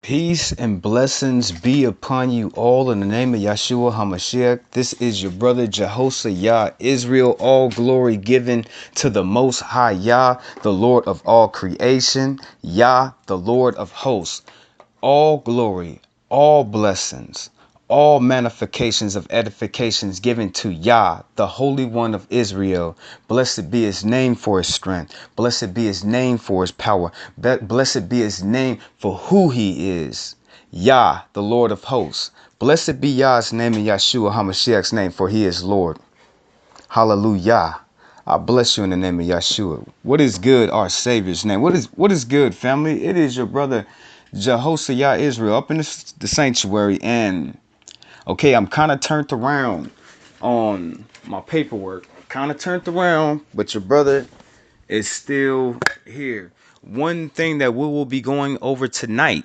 Peace and blessings be upon you all in the name of Yeshua HaMashiach. This is your brother Jehoshaphat Yah Israel. All glory given to the Most High Yah, the Lord of all creation. Yah, the Lord of hosts. All glory, all blessings, all manifestations of edifications given to Yah, the Holy One of Israel. Blessed be his name for his strength. Blessed be his name for his power. Blessed be his name for who he is. Yah, the Lord of hosts. Blessed be Yah's name and Yeshua HaMashiach's name, for he is Lord. Hallelujah. I bless you in the name of Yeshua. What is good, our Savior's name? What is good, family? It is your brother Jehoshaphat Yah Israel up in the sanctuary. And okay, I'm kind of turned around on my paperwork. Kind of turned around, but your brother is still here. One thing that we will be going over tonight.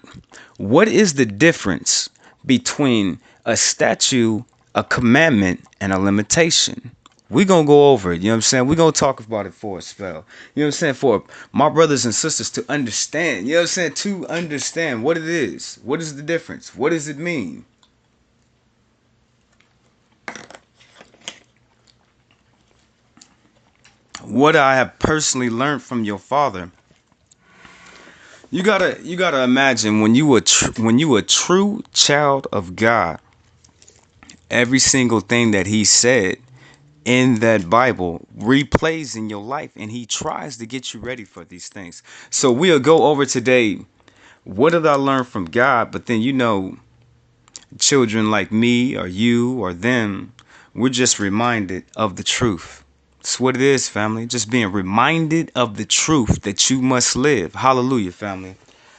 What is the difference between a statute, a commandment, and a limitation? We're going to go over it. You know what I'm saying? We're going to talk about it for a spell. You know what I'm saying? For my brothers and sisters to understand. You know what I'm saying? To understand what it is. What is the difference? What does it mean? What I have personally learned from your father. You gotta imagine when you a true child of God, every single thing that he said in that Bible replays in your life, and he tries to get you ready for these things. So we'll go over today, what did I learn from God? But then, children like me or you or them, we're just reminded of the truth. That's what it is, family. Just being reminded of the truth that you must live. Hallelujah, family.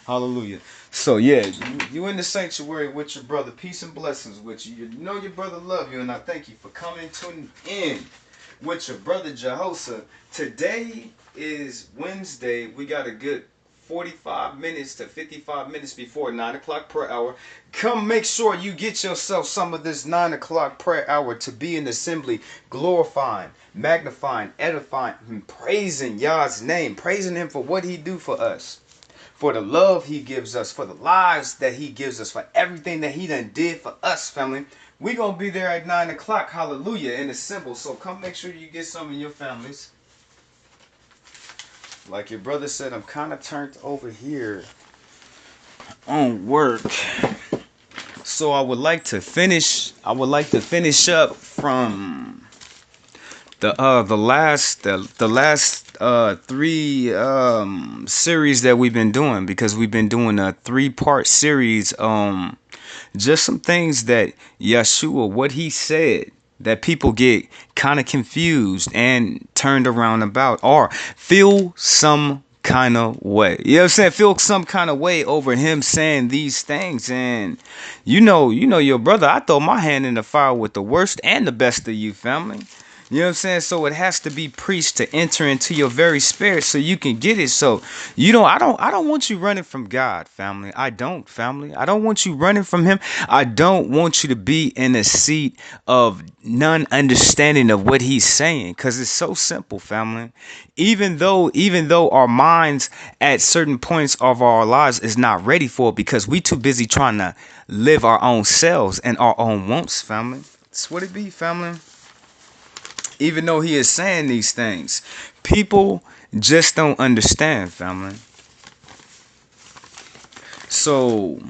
Hallelujah. So yeah, you in the sanctuary with your brother. Peace and blessings with you. You know your brother love you, and I thank you for coming tuning in with your brother Jehoshaphat. Today is Wednesday. We got a good 45 minutes to 55 minutes before 9 o'clock per hour. Come make sure you get yourself some of this 9 o'clock prayer hour to be in the assembly, glorifying, magnifying, edifying, and praising Yah's name, praising him for what he do for us, for the love he gives us, for the lives that he gives us, for everything that he done did for us, family. We gonna be there at 9 o'clock, hallelujah, in the symbol. So come make sure you get some in your families. Like your brother said, I'm kind of turned over here on work. So I would like to finish up from the last three series that we've been doing, because we've been doing a 3-part series, just some things that Yeshua, what he said, that people get kind of confused and turned around about, or feel some kind of way. You know what I'm saying? Feel some kind of way over him saying these things. And your brother, I throw my hand in the fire with the worst and the best of you, family. You know what I'm saying? So it has to be preached to enter into your very spirit so you can get it. So, I don't want you running from God, family. I don't, family. I don't want you running from him. I don't want you to be in a seat of none understanding of what he's saying, because it's so simple, family. Even though our minds at certain points of our lives is not ready for it, because we too busy trying to live our own selves and our own wants, family. That's what it be, family. Even though he is saying these things, people just don't understand, family. So,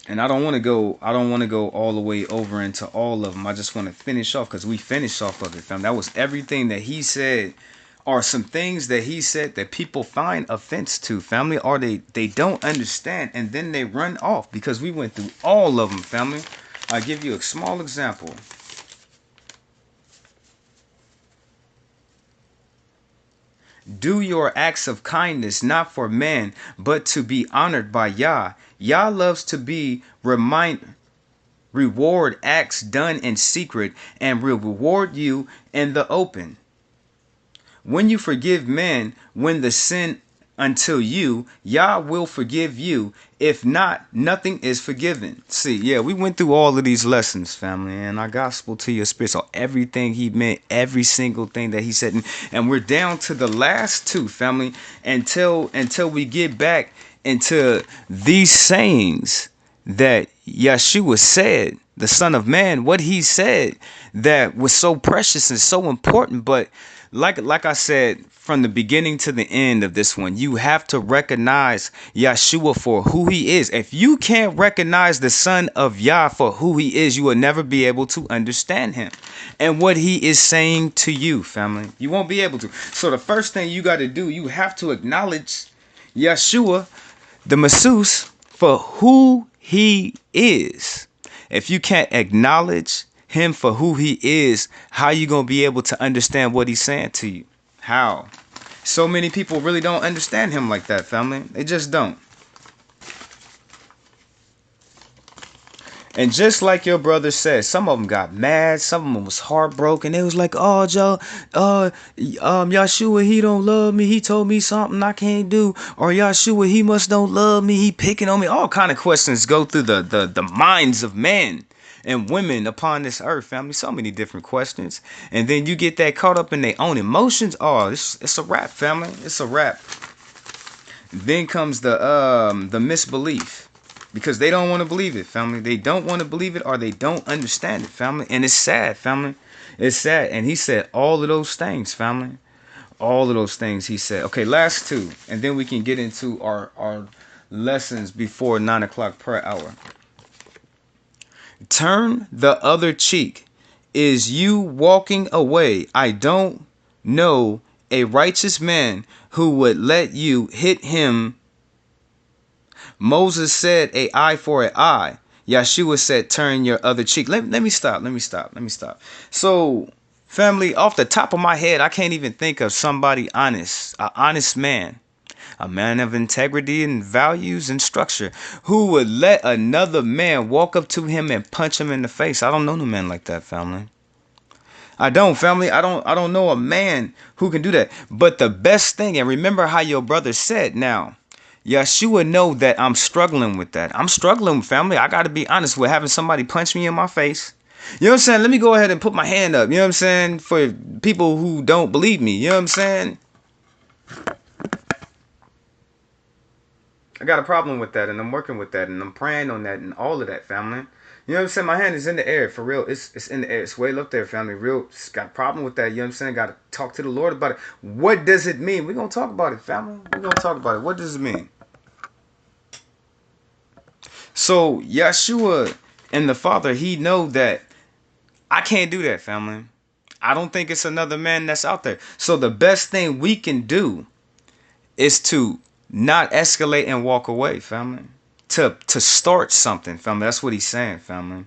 and I don't want to go all the way over into all of them. I just want to finish off, because we finished off of it, family. That was everything that he said, or some things that he said that people find offense to, family, or they don't understand, and then they run off, because we went through all of them, family. I'll give you a small example. Do your acts of kindness not for men, but to be honored by Yah. Yah loves to be reward acts done in secret, and will reward you in the open. When you forgive men when the sin until you, Yah will forgive you. If not, nothing is forgiven. See, yeah, we went through all of these lessons, family, and our gospel to your spirit. So everything he meant, every single thing that he said, and we're down to the last two, family, until we get back into these sayings that Yeshua said, the Son of Man, what he said that was so precious and so important. But like I said, from the beginning to the end of this one, you have to recognize Yeshua for who he is. If you can't recognize the Son of Yah for who he is, you will never be able to understand him and what he is saying to you, family. You won't be able to. So the first thing you got to do, you have to acknowledge Yeshua, the masseuse, for who he is. If you can't acknowledge him for who he is, how you gonna be able to understand what he's saying to you? How? So many people really don't understand him like that, family. They just don't. And just like your brother said, some of them got mad, some of them was heartbroken. They was like, "Oh, Joe, Yeshua, he don't love me. He told me something I can't do." Or Yeshua, he must don't love me. He picking on me. All kind of questions go through the minds of men and women upon this earth, family. So many different questions. And then you get that caught up in their own emotions. Oh, it's a wrap, family. It's a wrap. Then comes the misbelief. Because they don't want to believe it, family. They don't want to believe it, or they don't understand it, family. And it's sad, family. It's sad. And he said all of those things, family. All of those things he said. Okay, last two. And then we can get into our lessons before 9 o'clock prayer hour. Turn the other cheek. Is you walking away? I don't know a righteous man who would let you hit him. Moses said an eye for an eye. Yeshua said turn your other cheek. Let me stop. So, family, off the top of my head, I can't even think of somebody honest, an honest man, a man of integrity and values and structure, who would let another man walk up to him and punch him in the face. I don't know no man like that, family. I don't, family. I don't know a man who can do that. But the best thing, and remember how your brother said now, Yeshua know that I'm struggling with that. I'm struggling, family. I got to be honest with having somebody punch me in my face. You know what I'm saying? Let me go ahead and put my hand up. You know what I'm saying? For people who don't believe me. You know what I'm saying? I got a problem with that, and I'm working with that, and I'm praying on that, and all of that, family. You know what I'm saying? My hand is in the air, for real. It's in the air. It's way up there, family. Real. It's got a problem with that. You know what I'm saying? Got to talk to the Lord about it. What does it mean? We're going to talk about it, family. We're going to talk about it. What does it mean? So Yeshua and the Father, he know that I can't do that, family. I don't think it's another man that's out there. So the best thing we can do is to not escalate and walk away, family. To start something, family. That's what he's saying, family.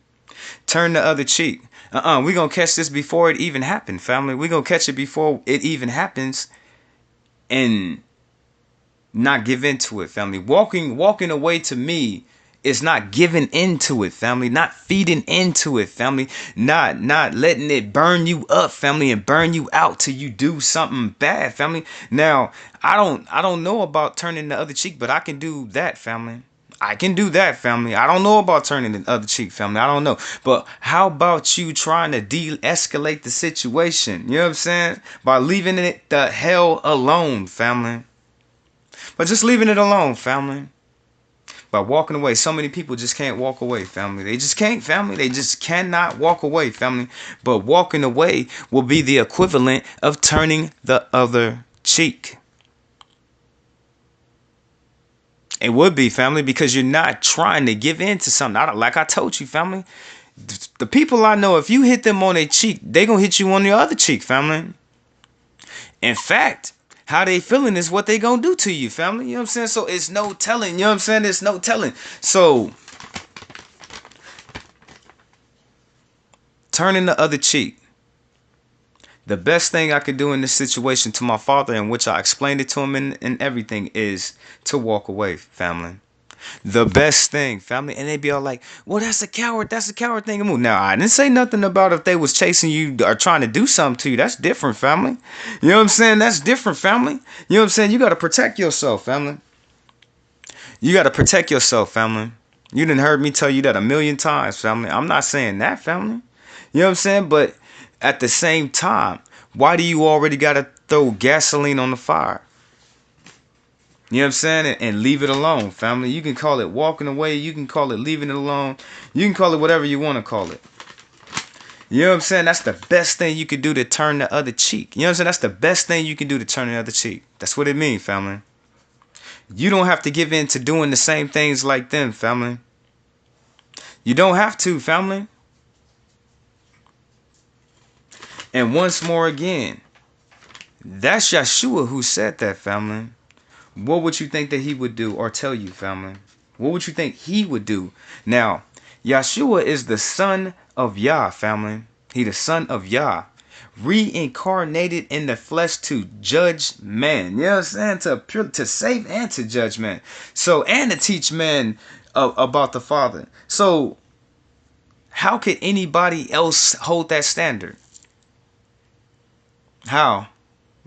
Turn the other cheek. We're going to catch this before it even happened, family. We're going to catch it before it even happens and not give into it, family. Walking away to me is not giving into it, family. Not feeding into it, family. Not letting it burn you up, family, and burn you out till you do something bad, family. Now, I don't know about turning the other cheek, but I can do that, family. I can do that, family. I don't know about turning the other cheek, family. I don't know. But how about you trying to de-escalate the situation? You know what I'm saying? By leaving it the hell alone, family. But just leaving it alone, family. By walking away. So many people just can't walk away, family. They just can't, family. They just cannot walk away, family. But walking away will be the equivalent of turning the other cheek. It would be, family, because you're not trying to give in to something. Like I told you, family, the people I know, if you hit them on their cheek, they going to hit you on your other cheek, family. In fact, how they feeling is what they going to do to you, family. You know what I'm saying? So it's no telling. You know what I'm saying? It's no telling. So turning the other cheek. The best thing I could do in this situation to my father, in which I explained it to him and everything, is to walk away, family. The best thing, family. And they be all like, well, that's a coward. That's a coward thing to move. Now, I didn't say nothing about if they was chasing you or trying to do something to you. That's different, family. You know what I'm saying? That's different, family. You know what I'm saying? You got to protect yourself, family. You got to protect yourself, family. You done heard me tell you that a million times, family. I'm not saying that, family. You know what I'm saying? But at the same time, why do you already got to throw gasoline on the fire? You know what I'm saying? And leave it alone, family. You can call it walking away. You can call it leaving it alone. You can call it whatever you want to call it. You know what I'm saying? That's the best thing you can do to turn the other cheek. You know what I'm saying? That's the best thing you can do to turn the other cheek. That's what it means, family. You don't have to give in to doing the same things like them, family. You don't have to, family. And once more again, that's Yeshua who said that, family. What would you think that he would do or tell you, family? What would you think he would do? Now, Yeshua is the son of Yah, family. He the son of Yah. Reincarnated in the flesh to judge man. You know what I'm saying? To save and to judge man. So, and to teach man about the Father. So, how could anybody else hold that standard? How?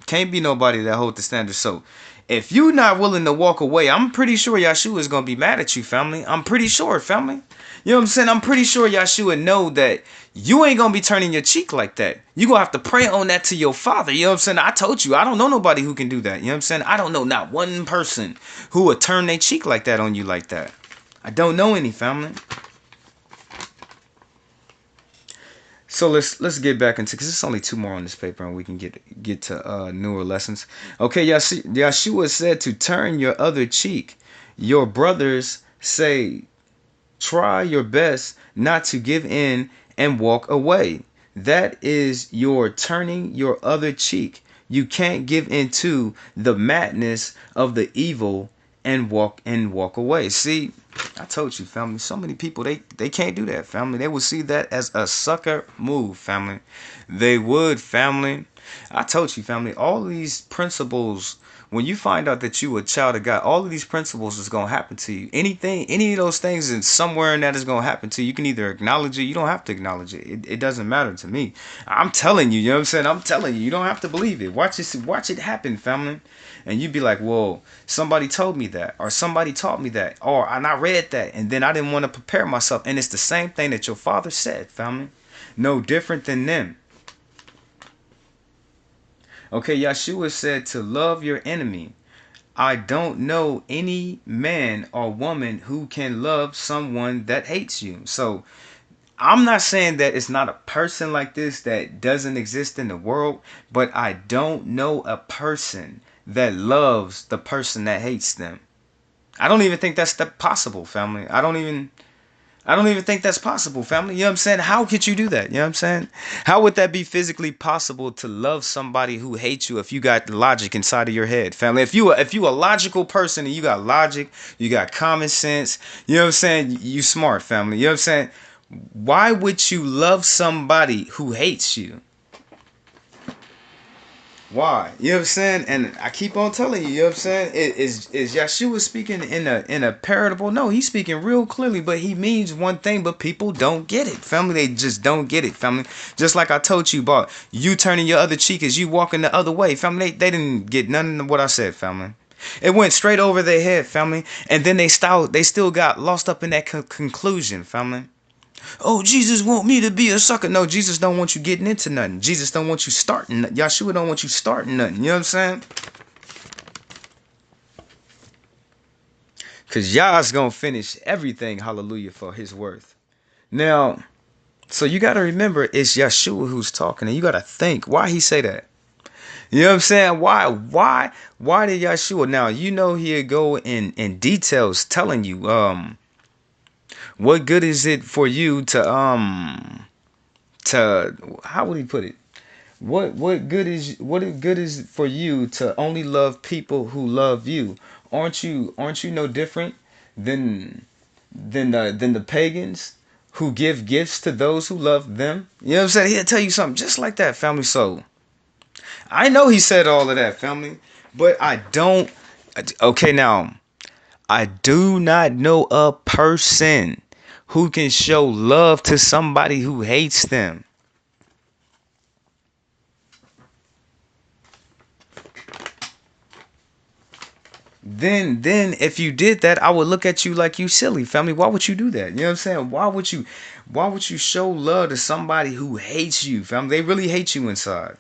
Can't be nobody that hold the standard. So if you not willing to walk away, I'm pretty sure Yeshua is going to be mad at you, family. I'm pretty sure, family. You know what I'm saying? I'm pretty sure Yeshua know that you ain't going to be turning your cheek like that. You going to have to pray on that to your Father. You know what I'm saying? I told you, I don't know nobody who can do that. You know what I'm saying? I don't know not one person who would turn their cheek like that on you like that. I don't know any, family. So let's get back into, because it's only two more on this paper and we can get to newer lessons. Okay, Yeshua said to turn your other cheek. Your brothers say, try your best not to give in and walk away. That is your turning your other cheek. You can't give into the madness of the evil and walk away. See, I told you, family. So many people they can't do that, family. They would see that as a sucker move, family. They would, family. I told you, family. All of these principles, when you find out that you a child of God, all of these principles is gonna happen to you. Any of those things, and somewhere in that is gonna happen to you. You can either acknowledge it, you don't have to acknowledge it. It doesn't matter to me. I'm telling you, you know what I'm saying? I'm telling you, you don't have to believe it. Watch it happen, family. And you'd be like, whoa, somebody told me that, or somebody taught me that, and I read that, and then I didn't want to prepare myself. And it's the same thing that your father said, family. No different than them. Okay, Yeshua said to love your enemy. I don't know any man or woman who can love someone that hates you. So I'm not saying that it's not a person like this that doesn't exist in the world, but I don't know a person that loves the person that hates them. I don't even think that's possible, family. I don't even think that's possible, family. You know what I'm saying? How could you do that? You know what I'm saying? How would that be physically possible to love somebody who hates you if you got logic inside of your head, family? If you a logical person and you got logic, you got common sense, you know what I'm saying? You smart, family. You know what I'm saying? Why would you love somebody who hates you? Why? You know what I'm saying? And I keep on telling you, you know what I'm saying? Is Yeshua speaking in a parable? No, he's speaking real clearly, but he means one thing, but people don't get it. Family, they just don't get it, family. Just like I told you about you turning your other cheek as you walking the other way. Family, they didn't get none of what I said, family. It went straight over their head, family. And then they still got lost up in that conclusion, family. Oh, Jesus want me to be a sucker. No, Jesus don't want you getting into nothing. Jesus don't want you starting. Yeshua don't want you starting nothing. You know what I'm saying? Because Yah's going to finish everything, hallelujah, for his worth. Now, so you got to remember, it's Yeshua who's talking. And you got to think, why he say that? You know what I'm saying? Why did Yeshua? Now, you know he'll go in details telling you, what good is it for you to how would he put it? What good is for you to only love people who love you? Aren't you no different than the pagans who give gifts to those who love them? You know what I'm saying? He'll tell you something just like that, family. So I know he said all of that, family, but I don't. Okay, now I do not know a person who can show love to somebody who hates them. Then if you did that, I would look at you like you silly, family. Why would you do that? You know what I'm saying? Why would you show love to somebody who hates you, family? They really hate you inside.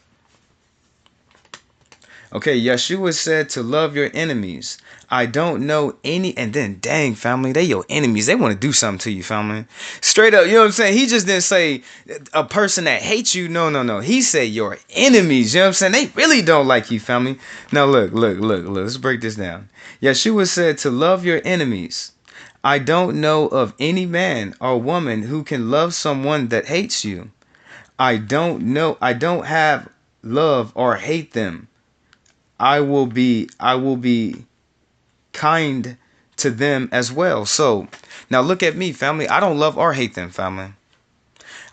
Okay, Yeshua said to love your enemies. I don't know any, and then dang, family, they your enemies. They want to do something to you, family. Straight up, you know what I'm saying? He just didn't say a person that hates you. No, no, no. He said your enemies. You know what I'm saying? They really don't like you, family. Now look. Let's break this down. Yeshua said to love your enemies. I don't know of any man or woman who can love someone that hates you. I don't know. I don't have love or hate them. I will be kind to them as well. So now look at me, family. I don't love or hate them, family.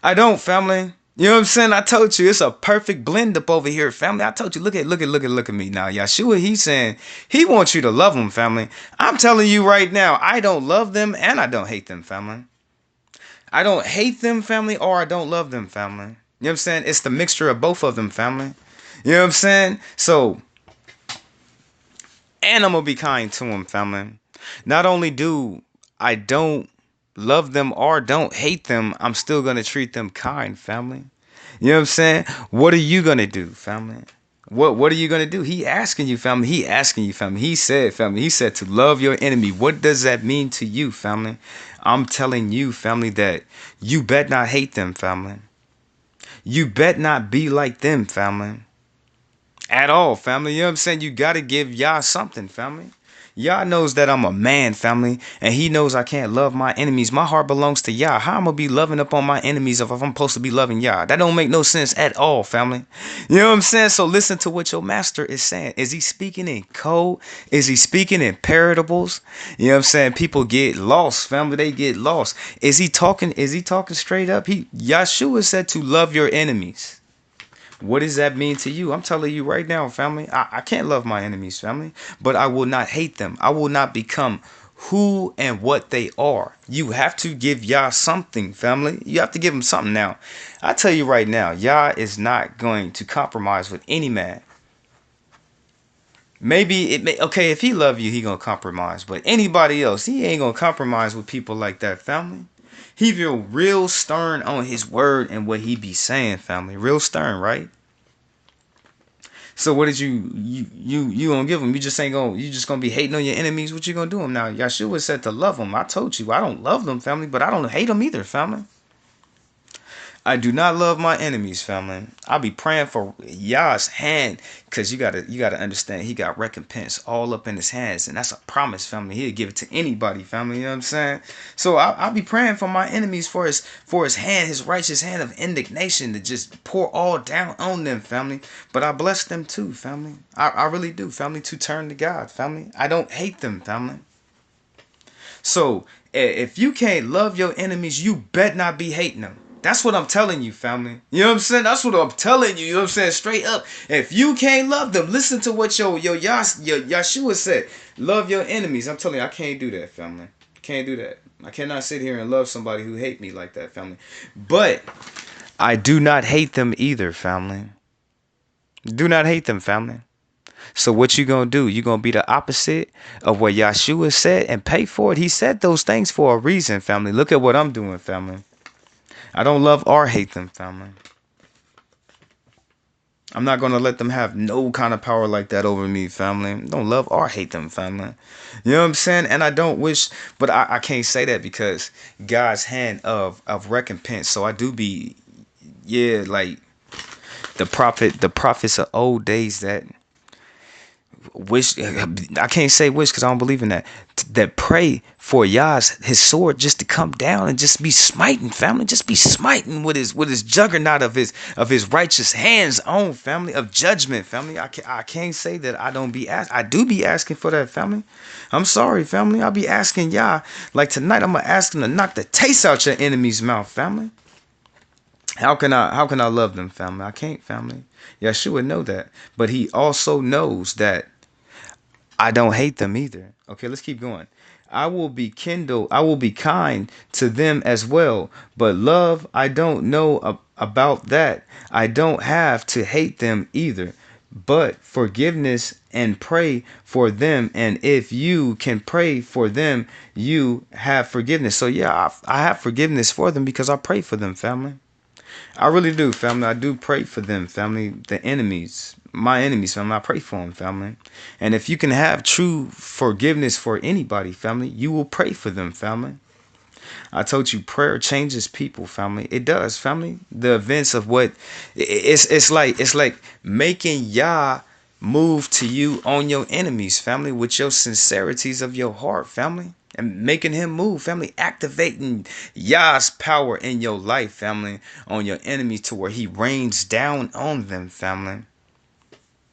I don't, family. You know what I'm saying? I told you it's a perfect blend up over here, family. I told you, look at me now. Yeshua, he's saying he wants you to love them, family. I'm telling you right now, I don't love them and I don't hate them, family. I don't hate them, family, or I don't love them, family. You know what I'm saying? It's the mixture of both of them, family. You know what I'm saying? So, and I'm gonna be kind to them, family. Not only do I don't love them or don't hate them, I'm still gonna treat them kind, family. You know what I'm saying? What are you gonna do, family? What are you gonna do? He asking you, family. He asking you, family. He said, family. He said to love your enemy. What does that mean to you, family? I'm telling you, family, that you bet not hate them, family. You bet not be like them, family. At all, family. You know what I'm saying? You gotta give Yah something, family. Yah knows that I'm a man, family, and he knows I can't love my enemies. My heart belongs to Yah. How I'm gonna be loving up on my enemies if I'm supposed to be loving Yah? That don't make no sense at all, family. You know what I'm saying? So listen to what your master is saying. Is he speaking in code? Is he speaking in parables? You know what I'm saying? People get lost, family. They get lost. Is he talking straight up? Yeshua said to love your enemies. What does that mean to you? I'm telling you right now, family. I can't love my enemies, family, but I will not hate them. I will not become who and what they are. You have to give Yah something, family. You have to give him something now. I tell you right now, Yah is not going to compromise with any man. Maybe it may, okay, if he love you, he gonna compromise. But anybody else, he ain't gonna compromise with people like that, family. He feel real stern on his word and what he be saying, family. Real stern, right? So what did you gonna give him? You just gonna be hating on your enemies? What you gonna do them now? Yeshua said to love them. I told you I don't love them, family, but I don't hate them either, family. I do not love my enemies, family. I'll be praying for Yah's hand, cause you gotta understand he got recompense all up in his hands, and that's a promise, family. He'll give it to anybody, family. You know what I'm saying? So I'll be praying for my enemies for his hand, his righteous hand of indignation to just pour all down on them, family. But I bless them too, family. I really do, family. To turn to God, family. I don't hate them, family. So if you can't love your enemies, you bet not be hating them. That's what I'm telling you, family. You know what I'm saying? That's what I'm telling you. You know what I'm saying? Straight up. If you can't love them, listen to what your Yeshua said. Love your enemies. I'm telling you, I can't do that, family. Can't do that. I cannot sit here and love somebody who hate me like that, family. But I do not hate them either, family. Do not hate them, family. So what you gonna do? You gonna be the opposite of what Yeshua said and pay for it. He said those things for a reason, family. Look at what I'm doing, family. I don't love or hate them, family. I'm not gonna let them have no kind of power like that over me, family. I don't love or hate them, family. You know what I'm saying? And I don't wish, but I can't say that because God's hand of recompense. So I do be, yeah, like the prophets of old days that wish, I can't say wish because I don't believe in that, that pray for Yah's his sword just to come down and just be smiting, family, just be smiting with his juggernaut of his righteous hands on, family, of judgment, family. I can't say that I don't be asked. I do be asking for that, family. I'm sorry, family. I'll be asking Yah, like tonight I'm gonna ask him to knock the taste out your enemy's mouth, family. How can I love them, family? I can't, family. Yeshua know that, but he also knows that I don't hate them either. Okay, let's keep going. I will be kind to them as well. But love, I don't know about that. I don't have to hate them either. But forgiveness and pray for them. And if you can pray for them, you have forgiveness. So yeah, I have forgiveness for them because I pray for them, family. I really do, family. I do pray for them, family. The enemies, my enemies, family. I pray for them, family. And if you can have true forgiveness for anybody, family, you will pray for them, family. I told you prayer changes people, family. It does, family. The events of what it's like making Yah move to you on your enemies, family, with your sincerities of your heart, family. And making him move, family, activating Yah's power in your life, family, on your enemies to where he rains down on them, family.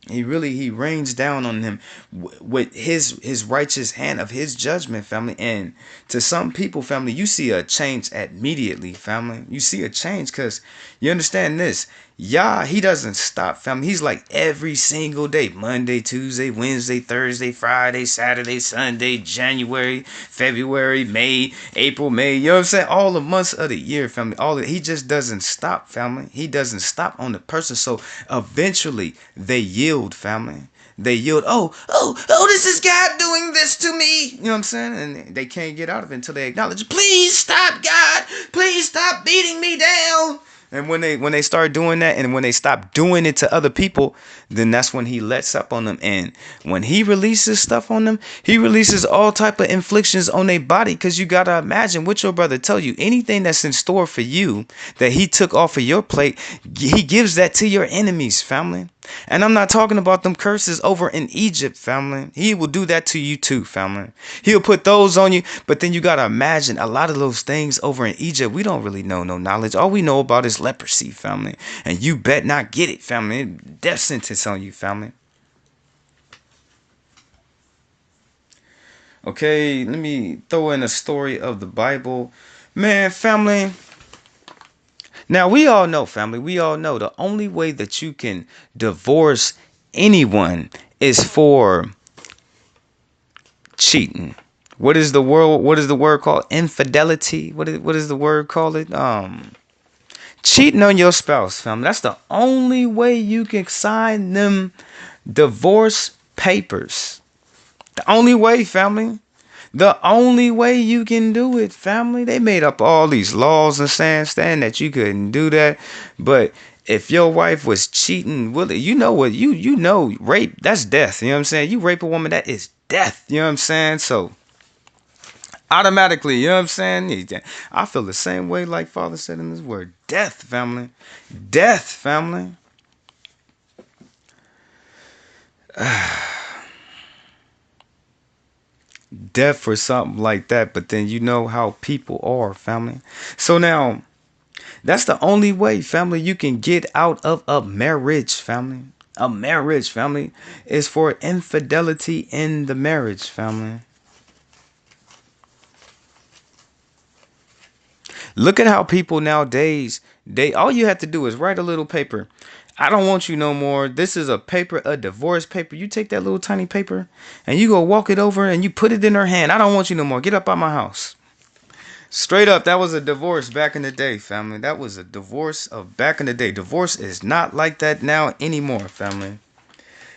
He rains down on him with his righteous hand of his judgment, family. And to some people, family, you see a change immediately, family. You see a change because you understand this. Yah, he doesn't stop, family. He's like every single day, Monday, Tuesday, Wednesday, Thursday, Friday, Saturday, Sunday, January, February, May, April, May. You know what I'm saying? All the months of the year, family. He just doesn't stop, family. He doesn't stop on the person. So eventually they yield, family. They yield. Oh, this is God doing this to me. You know what I'm saying? And they can't get out of it until they acknowledge, please stop, God. Please stop beating me down. And when they start doing that, and when they stop doing it to other people, then that's when he lets up on them. And when he releases stuff on them, he releases all type of inflictions on their body. Because you gotta imagine what your brother tell you. Anything that's in store for you that he took off of your plate, he gives that to your enemies, family. And I'm not talking about them curses over in Egypt, family. He will do that to you too, family. He'll put those on you. But then you got to imagine a lot of those things over in Egypt, we don't really know no knowledge. All we know about is leprosy, family. And you bet not get it, family. Death sentence on you, family. Okay, let me throw in a story of the Bible. Man, family. Now, we all know, family, we all know the only way that you can divorce anyone is for cheating. What is the word called? Infidelity. What is the word called it? Cheating on your spouse, family. That's the only way you can sign them divorce papers. The only way, family. The only way you can do it, family. They made up all these laws and saying that you couldn't do that. But if your wife was cheating, you know what? You know rape, that's death. You know what I'm saying? You rape a woman, that is death. You know what I'm saying? So automatically, you know what I'm saying? I feel the same way like Father said in his word. Death, family. Death, family. Death for something like that. But then you know how people are, family. So now, that's the only way, family, you can get out of a marriage, family. A marriage, family, is for infidelity in the marriage, family. Look at how people nowadays, all you have to do is write a little paper. I don't want you no more. This is a paper, a divorce paper. You take that little tiny paper and you go walk it over and you put it in her hand. I don't want you no more. Get up out my house. Straight up, that was a divorce back in the day, family. That was a divorce of back in the day. Divorce is not like that now anymore, family.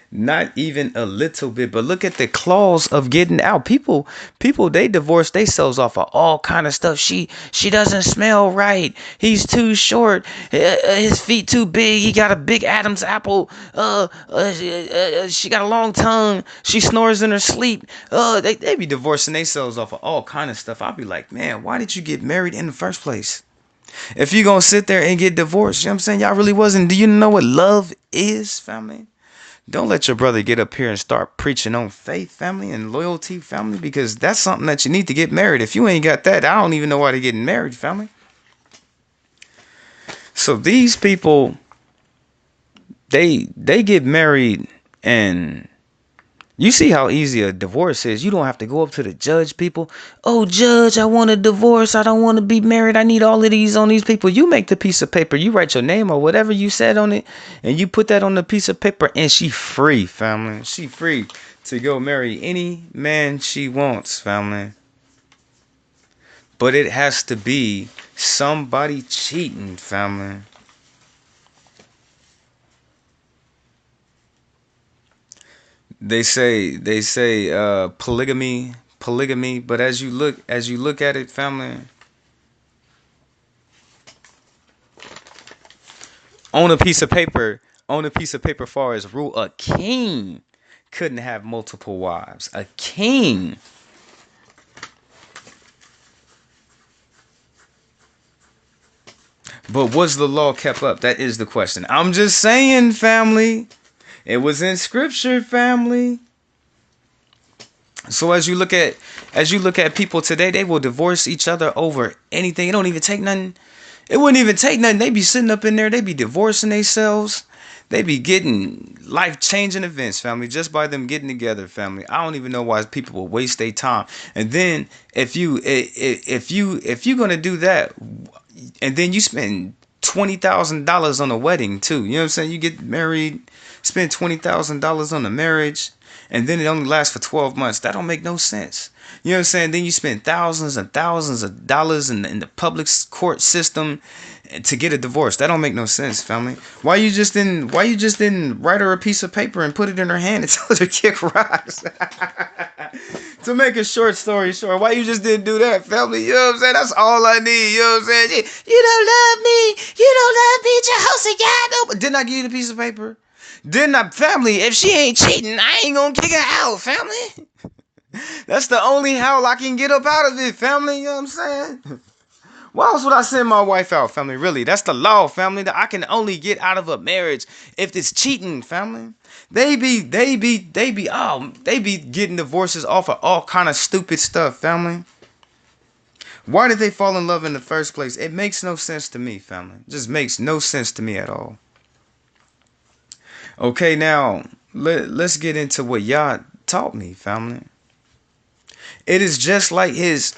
Not even a little bit. But look at the clause of getting out. People, they divorce themselves off of all kind of stuff. She doesn't smell right. He's too short. His feet too big. He got a big Adam's apple. She got a long tongue. She snores in her sleep. They be divorcing themselves off of all kind of stuff. I'll be like, man, why did you get married in the first place? If you gonna sit there and get divorced, you know what I'm saying? Y'all really wasn't. Do you know what love is, family? Don't let your brother get up here and start preaching on faith, family, and loyalty, family, because that's something that you need to get married. If you ain't got that, I don't even know why they're getting married, family. So these people, they get married, and you see how easy a divorce is. You don't have to go up to the judge, people. Oh, judge, I want a divorce. I don't want to be married. I need all of these on these people. You make the piece of paper. You write your name or whatever you said on it, and you put that on the piece of paper, and she free, family. She free to go marry any man she wants, family. But it has to be somebody cheating, family. They say polygamy, but as you look at it, family, On a piece of paper, far as rule, a king couldn't have multiple wives. A king. But was the law kept up? That is the question. I'm just saying, family. It was in scripture, family. So as you look at people today, they will divorce each other over anything. It don't even take nothing. It wouldn't even take nothing. They be sitting up in there, they be divorcing themselves. They be getting life-changing events, family, just by them getting together, family. I don't even know why people will waste their time. And then if you gonna do that, and then you spend $20,000 on a wedding too. You know what I'm saying? You get married, spend $20,000 on the marriage, and then it only lasts for 12 months. That don't make no sense. You know what I'm saying? Then you spend thousands and thousands of dollars in the public court system to get a divorce. That don't make no sense, family. Why you just didn't write her a piece of paper and put it in her hand and tell her to kick rocks? To make a short story short, why you just didn't do that, family? You know what I'm saying? That's all I need. You know what I'm saying? You don't love me. You don't love me, Jehoshaphat. Didn't I give you the piece of paper? Didn't I, family? If she ain't cheating, I ain't gonna kick her out, family. That's the only how I can get up out of it, family. You know what I'm saying? Why else would I send my wife out, family? Really, that's the law, family. That I can only get out of a marriage if it's cheating, family. They be getting divorces off of all kind of stupid stuff, family. Why did they fall in love in the first place? It makes no sense to me, family. It just makes no sense to me at all. Okay, now let's get into what Yah taught me, family. It is just like his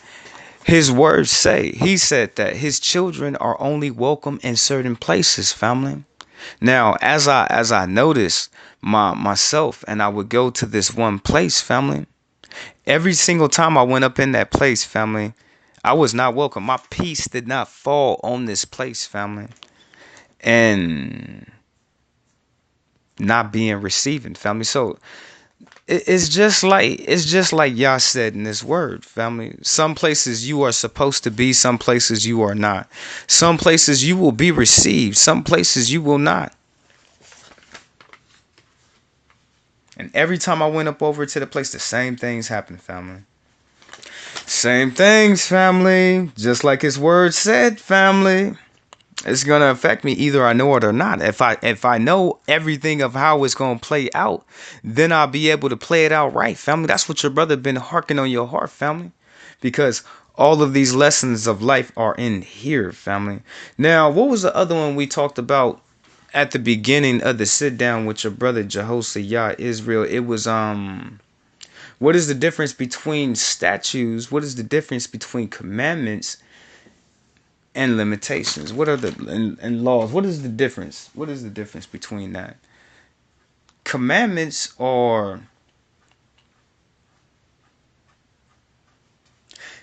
words say. He said that his children are only welcome in certain places, family. Now, as I noticed myself, and I would go to this one place, family. Every single time I went up in that place, family, I was not welcome. My peace did not fall on this place, family, and not being receiving, family. So it's just like y'all said in this word, family. Some places you are supposed to be, some places you are not. Some places you will be received, some places you will not. And every time I went up over to the place, the same things happened, family. Same things, family. Just like his word said, family. It's gonna affect me either I know it or not. If I know everything of how it's gonna play out, then I'll be able to play it out right, family. That's what your brother been harking on your heart, family. Because all of these lessons of life are in here, family. Now, what was the other one we talked about at the beginning of the sit down with your brother Jehoshaphat Israel? It was what is the difference between statutes? What is the difference between commandments and limitations? What are the and laws? What is the difference? What is the difference between that? Commandments are,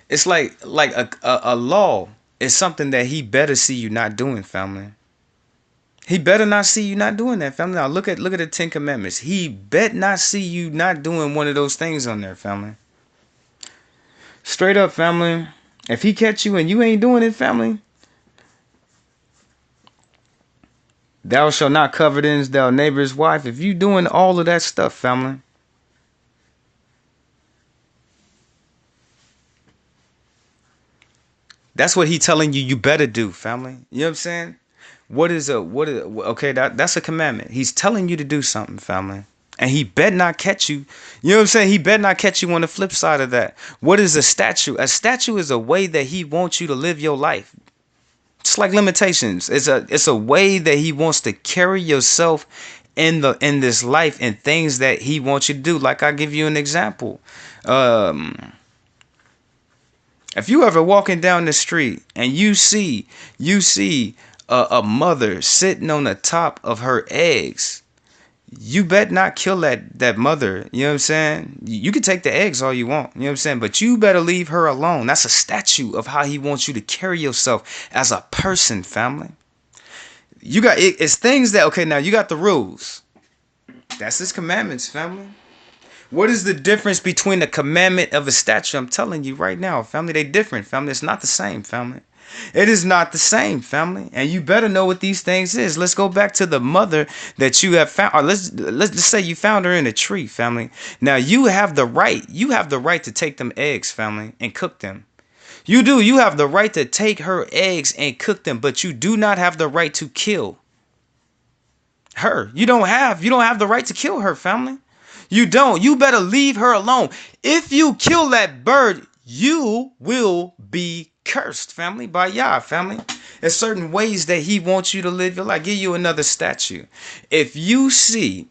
it's like a law is something that he better see you not doing, family. He better not see you not doing that, family. Now look at the Ten Commandments. He bet not see you not doing one of those things on there, family. Straight up, family. If he catch you and you ain't doing it, family, thou shalt not covet thy neighbor's wife. If you doing all of that stuff, family, that's what he telling you you better do, family. You know what I'm saying? Okay, that's a commandment. He's telling you to do something, family. And he bet not catch you. You know what I'm saying? He bet not catch you on the flip side of that. What is a statute? A statute is a way that he wants you to live your life. It's like limitations. It's a way that he wants to carry yourself in this life and things that he wants you to do. Like I give you an example. If you ever walking down the street and you see a mother sitting on the top of her eggs, you bet not kill that mother. You know what I'm saying? You can take the eggs all you want. You know what I'm saying? But you better leave her alone. That's a statue of how he wants you to carry yourself as a person, family. You got it's things that, okay, now you got the rules. That's his commandments, family. What is the difference between the commandment of a statute? I'm telling you right now, family, they different, family. It's not the same, family. It is not the same, family. And you better know what these things is. Let's go back to the mother that you have found. Or let's just say you found her in a tree, family. Now you have the right. You have the right to take them eggs, family, and cook them. You do. You have the right to take her eggs and cook them, but you do not have the right to kill her. You don't have the right to kill her, family. You don't. You better leave her alone. If you kill that bird, you will be cursed, family, by Yah, family. There's certain ways that he wants you to live your life. Give you another statue. If you see,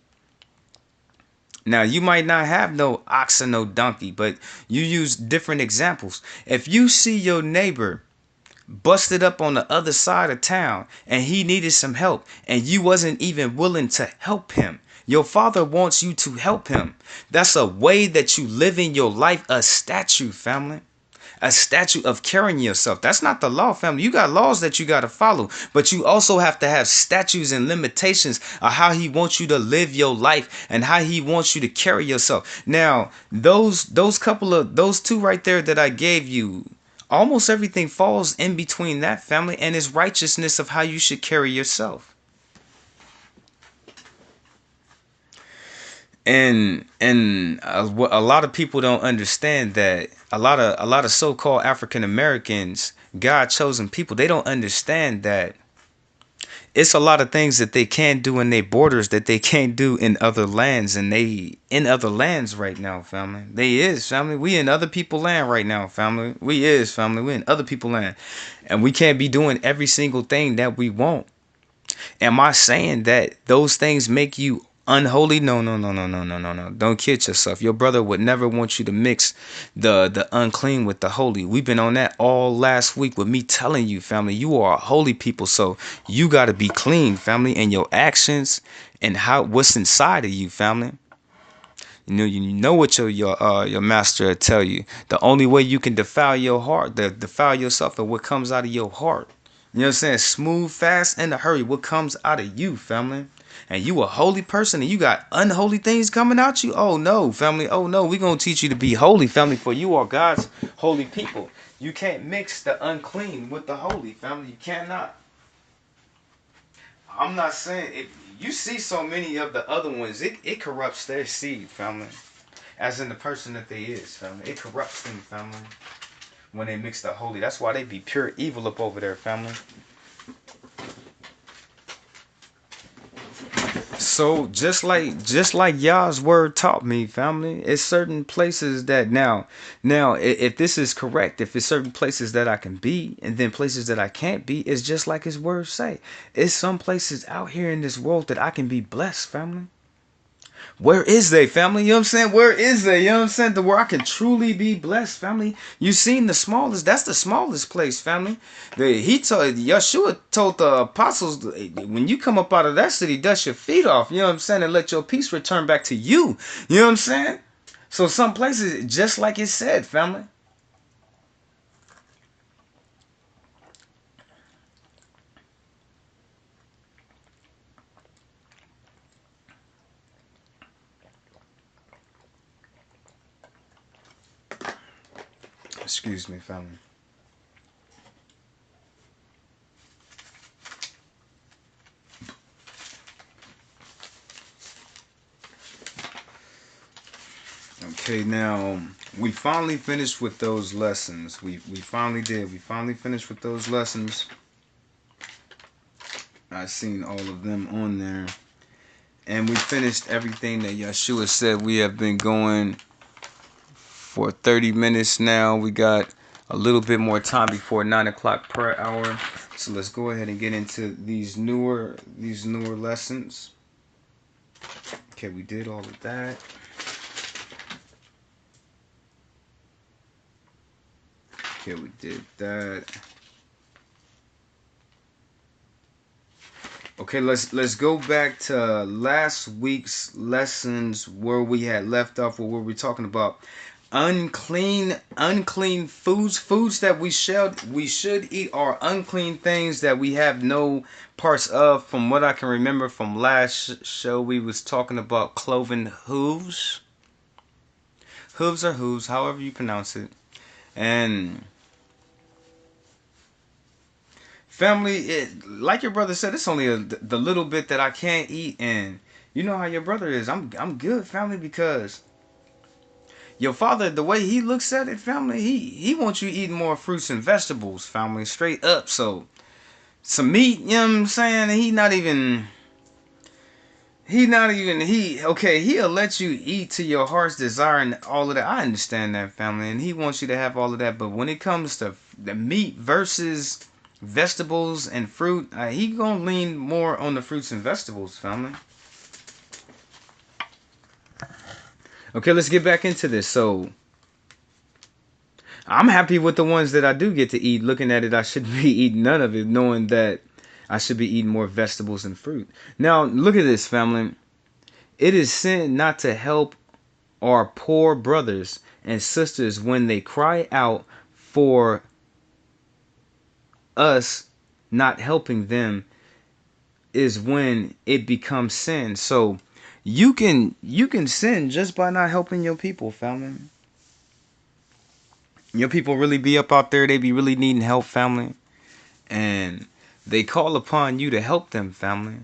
now you might not have no ox or no donkey, but you use different examples. If you see your neighbor busted up on the other side of town and he needed some help and you wasn't even willing to help him, your father wants you to help him. That's a way that you live in your life, a statue, family. A statue of carrying yourself. That's not the law, family. You got laws that you got to follow, but you also have to have statutes and limitations of how he wants you to live your life and how he wants you to carry yourself. Now, those two right there that I gave you, almost everything falls in between that, family, and is righteousness of how you should carry yourself. And a lot of people don't understand that a lot of so-called African Americans, God chosen people, they don't understand that it's a lot of things that they can't do in their borders that they can't do in other lands, and they in other lands right now, family. They is, family. We in other people land right now, family. We is, family. We in other people land, and we can't be doing every single thing that we want. Am I saying that those things make you unholy? No, no, no, no, no, no, no, no. Don't kid yourself. Your brother would never want you to mix the unclean with the holy. We've been on that all last week with me telling you, family, you are a holy people, so you got to be clean, family, and your actions and what's inside of you, family. You know what your master will tell you. The only way you can defile your heart, defile yourself, is what comes out of your heart. You know what I'm saying? Smooth, fast, in a hurry. What comes out of you, family? And you a holy person and you got unholy things coming out you? Oh no, family. Oh no, we're going to teach you to be holy, family, for you are God's holy people. You can't mix the unclean with the holy, family. You cannot. I'm not saying, if you see so many of the other ones, it corrupts their seed, family. As in the person that they is, family. It corrupts them, family, when they mix the holy. That's why they be pure evil up over there, family. So just like Yah's word taught me, family, it's certain places that now if this is correct, if it's certain places that I can be and then places that I can't be, it's just like his words say. It's some places out here in this world that I can be blessed, family. Where is they, family? You know what I'm saying? Where is they? You know what I'm saying? To where I can truly be blessed, family. You seen the smallest? That's the smallest place, family. Yeshua told the apostles, when you come up out of that city, dust your feet off. You know what I'm saying? And let your peace return back to you. You know what I'm saying? So some places, just like it said, family. Excuse me, family. Okay, now we finally finished with those lessons. We finally did. We finally finished with those lessons. I seen all of them on there. And we finished everything that Yeshua said. We have been going for 30 minutes now. We got a little bit more time before 9 o'clock per hour. So let's go ahead and get into these newer lessons. Okay, we did all of that. Okay, we did that. Okay, let's go back to last week's lessons where we had left off, where we were talking about unclean foods that we should eat, are unclean things that we have no parts of. From what I can remember from last show, we was talking about cloven hooves. Hooves or hooves, however you pronounce it. And family, like your brother said, it's only the little bit that I can't eat. And you know how your brother is. I'm good, family, because your father, the way he looks at it, family, he wants you eating more fruits and vegetables, family, straight up. So some meat, you know what I'm saying? He'll let you eat to your heart's desire and all of that. I understand that, family, and he wants you to have all of that. But when it comes to the meat versus vegetables and fruit, he gonna lean more on the fruits and vegetables, family. Okay, let's get back into this. So I'm happy with the ones that I do get to eat. Looking at it, I shouldn't be eating none of it, knowing that I should be eating more vegetables and fruit. Now, look at this, family. It is sin not to help our poor brothers and sisters when they cry out for us not helping them is when it becomes sin. So you can sin just by not helping your people, family. Your people really be up out there, they be really needing help, family. And they call upon you to help them, family.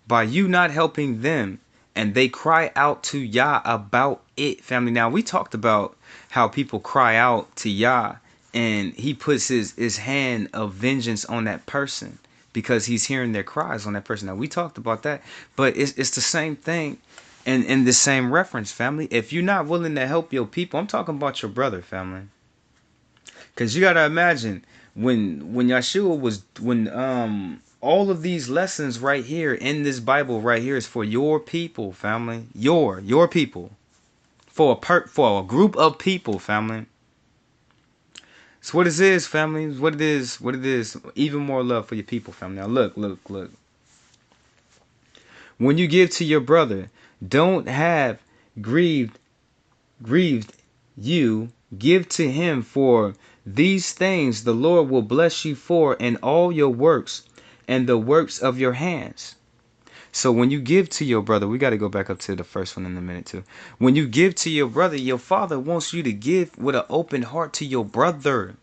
By you not helping them, and they cry out to Yah about it, family. Now, we talked about how people cry out to Yah, and he puts his hand of vengeance on that person because he's hearing their cries on that person. Now, we talked about that, but it's the same thing in the same reference, family. If you're not willing to help your people, I'm talking about your brother, family. Because you got to imagine when Yeshua was when all of these lessons right here in this Bible right here is for your people, family. Your people. For a group of people, family. So what it is, family, what it is, even more love for your people, family. Now look. When you give to your brother, don't have grieved grieved you, give to him, for these things the Lord will bless you for in all your works and the works of your hands. So when you give to your brother, we got to go back up to the first one in a minute too. When you give to your brother, your father wants you to give with an open heart to your brother.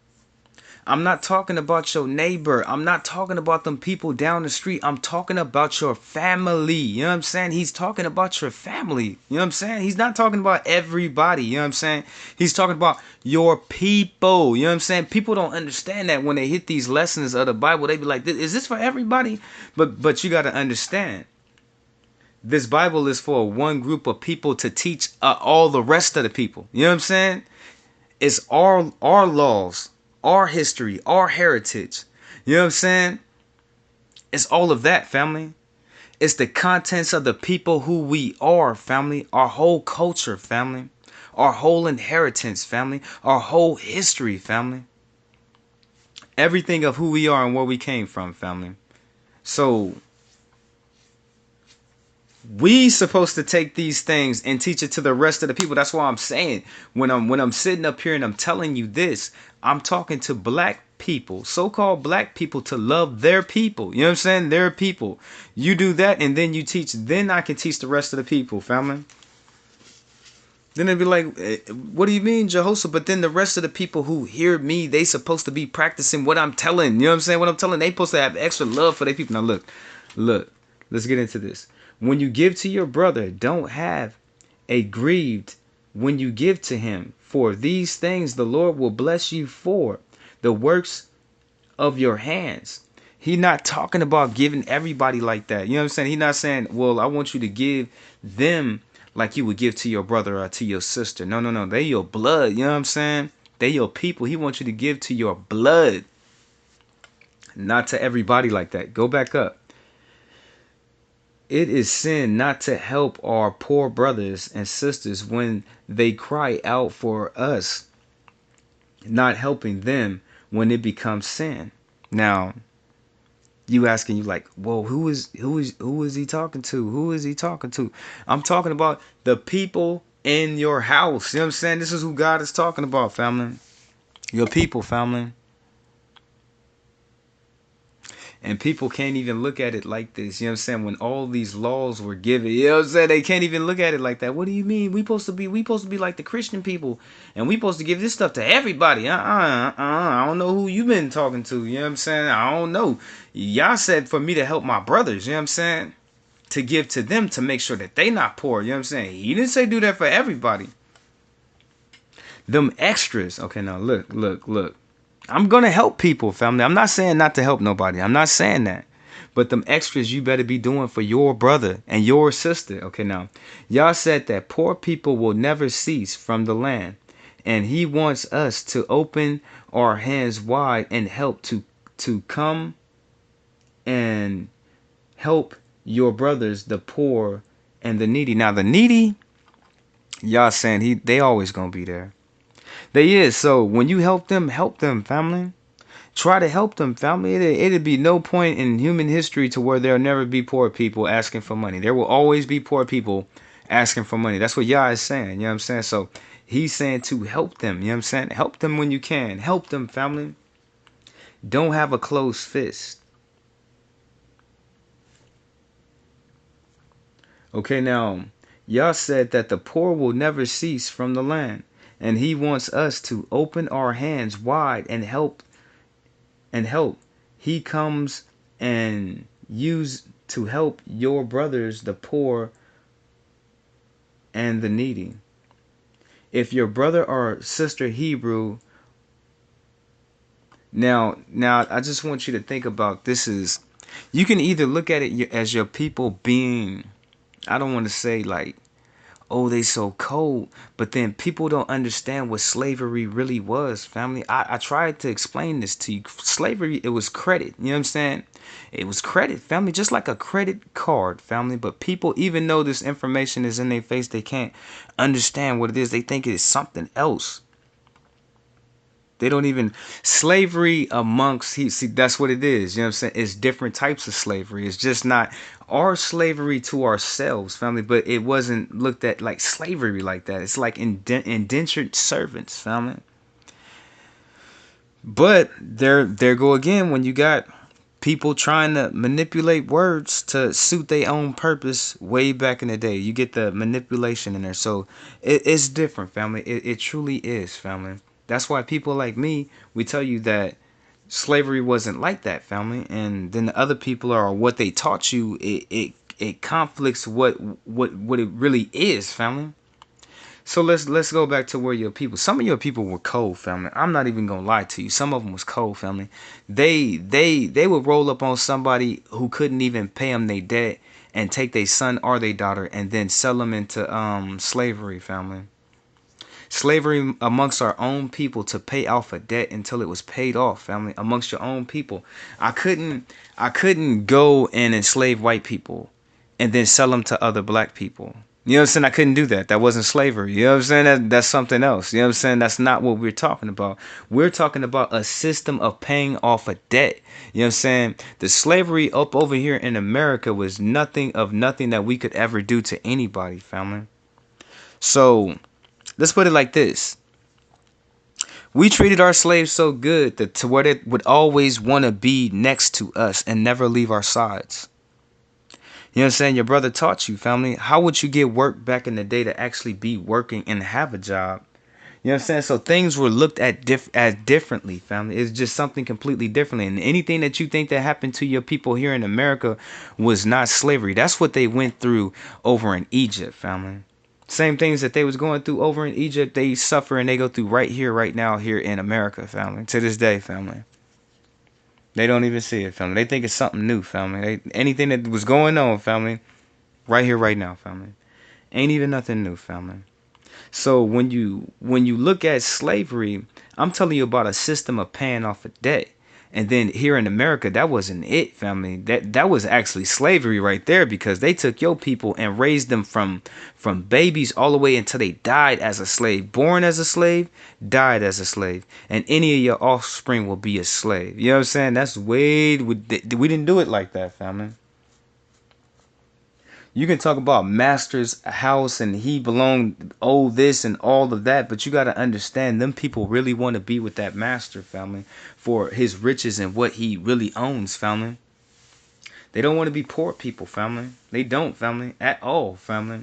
I'm not talking about your neighbor. I'm not talking about them people down the street. I'm talking about your family. You know what I'm saying? He's talking about your family. You know what I'm saying? He's not talking about everybody. You know what I'm saying? He's talking about your people. You know what I'm saying? People don't understand that when they hit these lessons of the Bible. They be like, is this for everybody? But you got to understand. This Bible is for one group of people to teach all the rest of the people. You know what I'm saying? It's our laws, our history, our heritage. You know what I'm saying? It's all of that, family. It's the contents of the people who we are, family. Our whole culture, family. Our whole inheritance, family. Our whole history, family. Everything of who we are and where we came from, family. So we supposed to take these things and teach it to the rest of the people. That's why I'm saying when I'm sitting up here and I'm telling you this, I'm talking to black people, so-called black people, to love their people. You know what I'm saying? Their people. You do that and then you teach. Then I can teach the rest of the people, family. Then they'd be like, what do you mean, Jehoshaphat? But then the rest of the people who hear me, they supposed to be practicing what I'm telling. You know what I'm saying? What I'm telling, they supposed to have extra love for their people. Now look, let's get into this. When you give to your brother, don't have a grieved when you give to him. For these things the Lord will bless you for the works of your hands. He not talking about giving everybody like that. You know what I'm saying? He not saying, well, I want you to give them like you would give to your brother or to your sister. No. They your blood. You know what I'm saying? They your people. He wants you to give to your blood. Not to everybody like that. Go back up. It is sin not to help our poor brothers and sisters when they cry out for us, not helping them when it becomes sin. Now, you asking, you like, well, who is he talking to? Who is he talking to? I'm talking about the people in your house. You know what I'm saying? This is who God is talking about, family. Your people, family. And people can't even look at it like this. You know what I'm saying? When all these laws were given, you know what I'm saying? They can't even look at it like that. What do you mean? We supposed to be like the Christian people, and we supposed to give this stuff to everybody. I don't know who you been talking to. You know what I'm saying? I don't know. Y'all said for me to help my brothers. You know what I'm saying? To give to them to make sure that they not poor. You know what I'm saying? He didn't say do that for everybody. Them extras. Okay, now look. I'm gonna help people, family. I'm not saying not to help nobody. I'm not saying that. But them extras you better be doing for your brother and your sister. Okay, now y'all said that poor people will never cease from the land, and he wants us to open our hands wide and help to come and help your brothers, the poor and the needy. Now the needy, y'all saying they always gonna be there. They is. So when you help them, family. Try to help them, family. It'd be no point in human history to where there'll never be poor people asking for money. There will always be poor people asking for money. That's what Yah is saying. You know what I'm saying? So he's saying to help them. You know what I'm saying? Help them when you can. Help them, family. Don't have a closed fist. Okay, now, Yah said that the poor will never cease from the land. And he wants us to open our hands wide and help. He comes and use to help your brothers, the poor and the needy. If your brother or sister Hebrew, now I just want you to think about this is, you can either look at it as your people being, I don't want to say like, oh, they so cold, but then people don't understand what slavery really was, family. I tried to explain this to you. Slavery, it was credit. You know what I'm saying? It was credit, family, just like a credit card, family. But people, even though this information is in their face, they can't understand what it is. They think it is something else. They don't even slavery amongst he see that's what it is. You know what I'm saying? It's different types of slavery. It's just not our slavery to ourselves, family, but it wasn't looked at like slavery like that. It's like indentured servants, family. But there go again when you got people trying to manipulate words to suit their own purpose way back in the day. You get the manipulation in there. So it's different, family. It truly is, family. That's why people like me, we tell you that slavery wasn't like that, family. And then the other people are what they taught you. It conflicts what it really is, family. So let's go back to where your people. Some of your people were cold, family. I'm not even gonna lie to you. Some of them was cold, family. They would roll up on somebody who couldn't even pay them their debt and take their son or their daughter and then sell them into slavery, family. Slavery amongst our own people to pay off a debt until it was paid off, family. Amongst your own people, I couldn't go and enslave white people and then sell them to other black people. You know what I'm saying? I couldn't do that. That wasn't slavery. You know what I'm saying? That's something else. You know what I'm saying? That's not what we're talking about. We're talking about a system of paying off a debt. You know what I'm saying? The slavery up over here in America was nothing that we could ever do to anybody, family. So let's put it like this. We treated our slaves so good that to where they would always want to be next to us and never leave our sides. You know what I'm saying? Your brother taught you, family. How would you get work back in the day to actually be working and have a job? You know what I'm saying? So things were looked at as differently, family. It's just something completely differently. And anything that you think that happened to your people here in America was not slavery. That's what they went through over in Egypt, family. Same things that they was going through over in Egypt, they suffer and they go through right here, right now, here in America, family. To this day, family. They don't even see it, family. They think it's something new, family. Anything that was going on, family, right here, right now, family. Ain't even nothing new, family. So when you look at slavery, I'm telling you about a system of paying off a debt. And then here in America, that wasn't it, family. That was actually slavery right there, because they took your people and raised them from babies all the way until they died as a slave. Born as a slave, died as a slave. And any of your offspring will be a slave. You know what I'm saying? That's way we didn't do it like that, family. You can talk about master's house and he belonged, oh, this and all of that, but you got to understand them people really want to be with that master, family, for his riches and what he really owns, family. They don't want to be poor people, family. They don't, family, at all, family.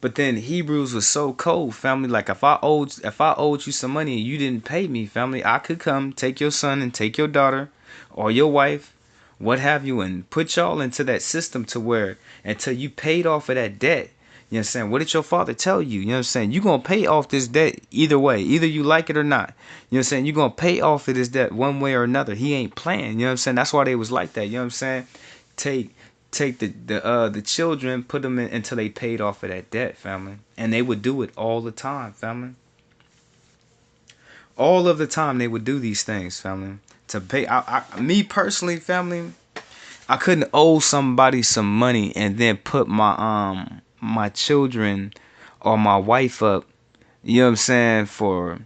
But then Hebrews was so cold, family. Like if I owed you some money and you didn't pay me, family, I could come take your son and take your daughter or your wife, what have you, and put y'all into that system to where until you paid off of that debt. You know what I'm saying? What did your father tell you? You know what I'm saying? You're going to pay off this debt either way. Either you like it or not. You know what I'm saying? You're going to pay off of this debt one way or another. He ain't playing. You know what I'm saying? That's why they was like that. You know what I'm saying? Take take the children, put them in until they paid off of that debt, family. And they would do it all the time, family. All of the time they would do these things, family. To pay me personally, family, I couldn't owe somebody some money and then put my children or my wife up, you know what I'm saying, for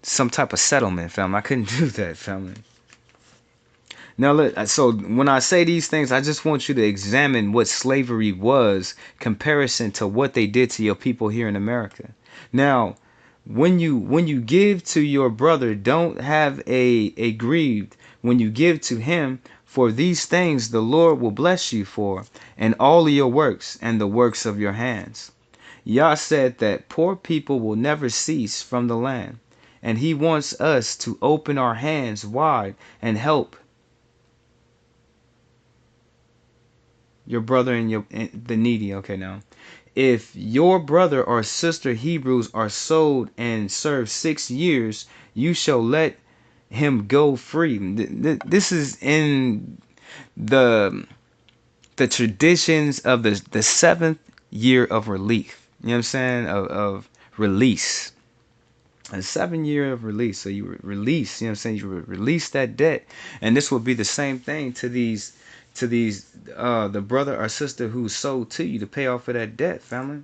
some type of settlement, family. I couldn't do that, family. Now, look, so when I say these things, I just want you to examine what slavery was comparison to what they did to your people here in America. Now, when you give to your brother, don't have a grieved. When you give to him, for these things the Lord will bless you for, and all of your works and the works of your hands. Yah said that poor people will never cease from the land, and he wants us to open our hands wide and help your brother and the needy. Okay, now, if your brother or sister Hebrews are sold and serve 6 years, you shall let him go free. This is in the traditions of the seventh year of relief. You know what I'm saying? Of release. A 7 year of release. So you release, you know what I'm saying? You release that debt. And this will be the same thing to these the brother or sister who's sold to you to pay off of that debt, family.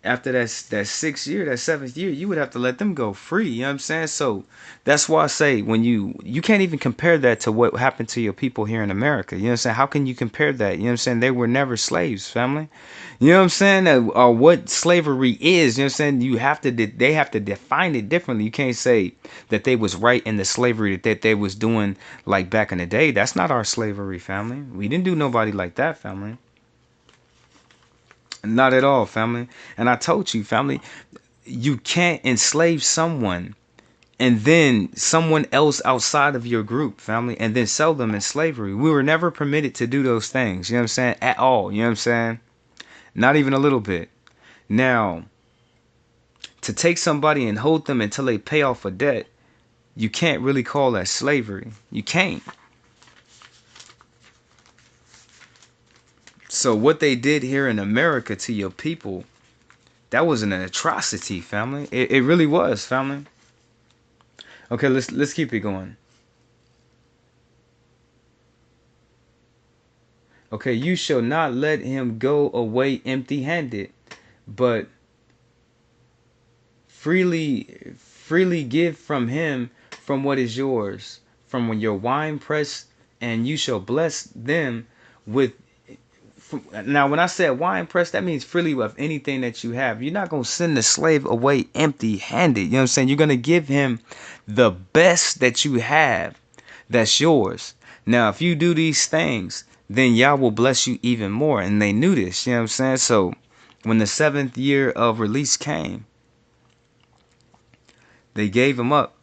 After that 6 year, that 7th year, you would have to let them go free. You know what I'm saying? So that's why I say when you can't even compare that to what happened to your people here in America. You know what I'm saying? How can you compare that? You know what I'm saying? They were never slaves, family. You know what I'm saying? Or what slavery is. You know what I'm saying? They have to define it differently. You can't say that they was right in the slavery that they was doing like back in the day. That's not our slavery, family. We didn't do nobody like that, family. Not at all, family. And I told you, family, you can't enslave someone and then someone else outside of your group, family, and then sell them in slavery. We were never permitted to do those things, you know what I'm saying? At all, you know what I'm saying? Not even a little bit. Now, to take somebody and hold them until they pay off a debt, you can't really call that slavery. You can't. So what they did here in America to your people, that was an atrocity, family. It really was, family. Okay, let's keep it going. Okay, you shall not let him go away empty-handed, but freely give from him from what is yours, from your wine press, and you shall bless them with. Now, when I said wine press, that means freely of anything that you have. You're not going to send the slave away empty-handed. You know what I'm saying? You're going to give him the best that you have that's yours. Now, if you do these things, then Yah will bless you even more. And they knew this. You know what I'm saying? So, when the 7th year of release came, they gave him up.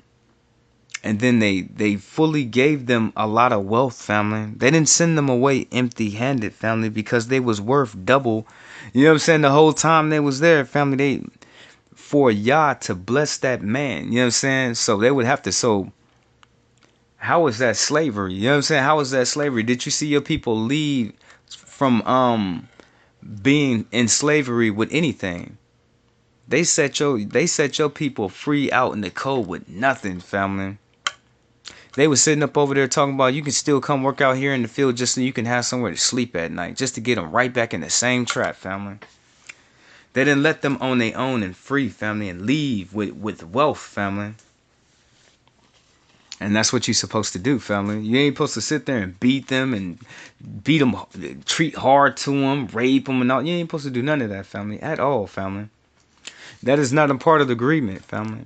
And then they fully gave them a lot of wealth, family. They didn't send them away empty-handed, family, because they was worth double. You know what I'm saying? The whole time they was there, family, they for Yah to bless that man. You know what I'm saying? So they would have to. So how is that slavery? You know what I'm saying? How is that slavery? Did you see your people leave from being in slavery with anything? They set your people free out in the cold with nothing, family. They was sitting up over there talking about you can still come work out here in the field just so you can have somewhere to sleep at night, just to get them right back in the same trap, family. They didn't let them on their own and free, family, and leave with wealth, family. And that's what you're supposed to do, family. You ain't supposed to sit there and beat them, treat hard to them, rape them, and all. You ain't supposed to do none of that, family, at all, family. That is not a part of the agreement, family.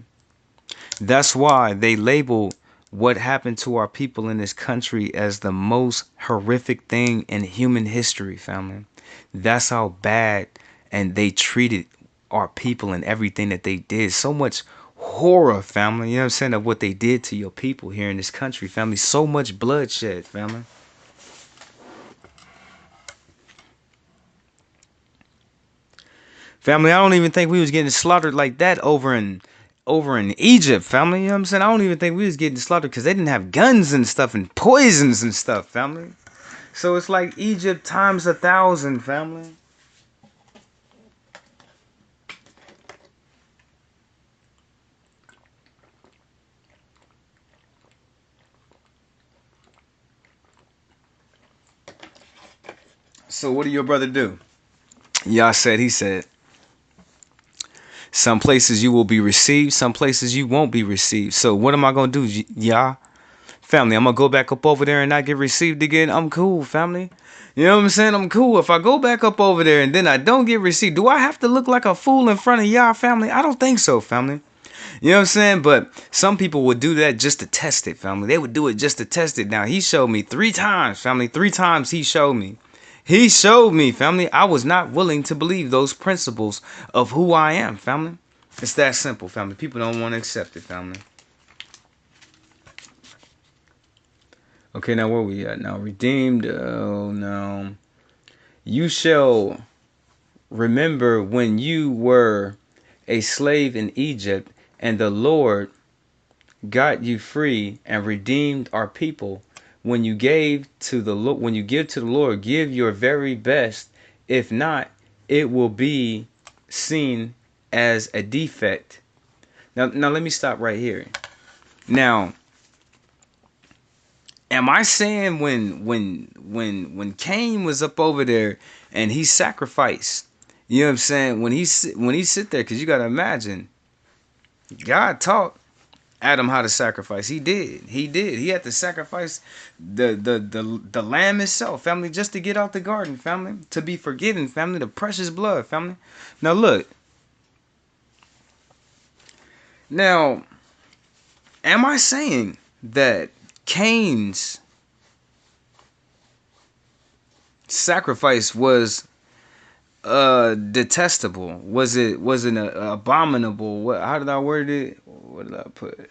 That's why they label what happened to our people in this country as the most horrific thing in human history, family. That's how bad and they treated our people and everything that they did. So much horror, family. You know what I'm saying? Of what they did to your people here in this country, family. So much bloodshed, family. Family, I don't even think we was getting slaughtered like that over in Egypt, family. You know what I'm saying? I don't even think we was getting slaughtered because they didn't have guns and stuff and poisons and stuff, family. So it's like Egypt times 1,000, family. So what did your brother do? Yah said, he said, some places you will be received, some places you won't be received. So what am I gonna do, Yah? Family, I'm gonna go back up over there and not get received again. I'm cool, family. You know what I'm saying? I'm cool. If I go back up over there and then I don't get received, do I have to look like a fool in front of y'all, family? I don't think so, family. You know what I'm saying? But some people would do that just to test it, family. They would do it just to test it. Now, he showed me 3 times, family. 3 times he showed me. He showed me, family. I was not willing to believe those principles of who I am, family. It's that simple, family. People don't want to accept it, family. Okay, now where we at now? Redeemed. Oh, no. You shall remember when you were a slave in Egypt, and the Lord got you free and redeemed our people. When you when you give to the Lord, give your very best. If not, it will be seen as a defect. Now let me stop right here. Now, am I saying when Cain was up over there and he sacrificed, you know what I'm saying? When he sit there, because you gotta imagine, God taught Adam how to sacrifice. He did. He did. He had to sacrifice the lamb itself, family, just to get out the garden, family, to be forgiven, family, the precious blood, family. Now look. Now, am I saying that Cain's sacrifice was detestable? Was it abominable? How did I word it? What did I put?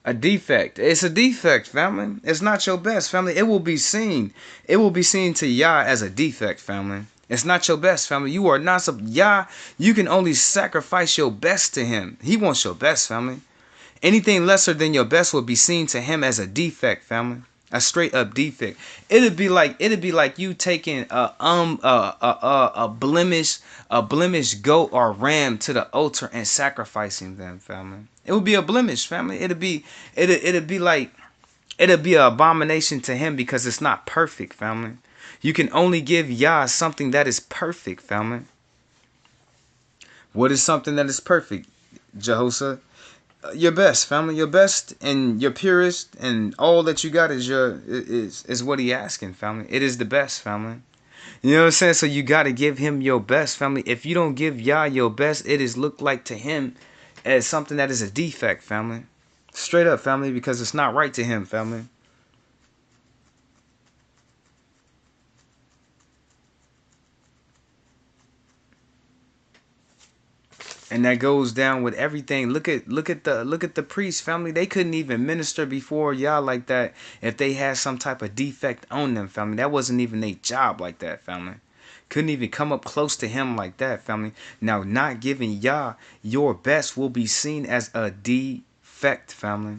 A defect. It's a defect, family. It's not your best, family. It will be seen. It will be seen to Yah as a defect, family. It's not your best, family. You are not Yah. You can only sacrifice your best to Him. He wants your best, family. Anything lesser than your best will be seen to Him as a defect, family. A straight up defect. It'd be like you taking a blemish goat or ram to the altar and sacrificing them, family. It would be a blemish, family. It'd be an abomination to Him because it's not perfect, family. You can only give Yah something that is perfect, family. What is something that is perfect, Jehoshaphat? Your best, family. Your best and your purest, and all that you got is what he asking, family. It is the best, family. You know what I'm saying? So you got to give him your best, family. If you don't give Yah your best, it is looked like to him as something that is a defect, family. Straight up, family, because it's not right to him, family. And that goes down with everything. Look at the priests, family. They couldn't even minister before y'all like that if they had some type of defect on them, family. That wasn't even their job like that, family. Couldn't even come up close to him like that, family. Now, not giving Yah your best will be seen as a defect, family.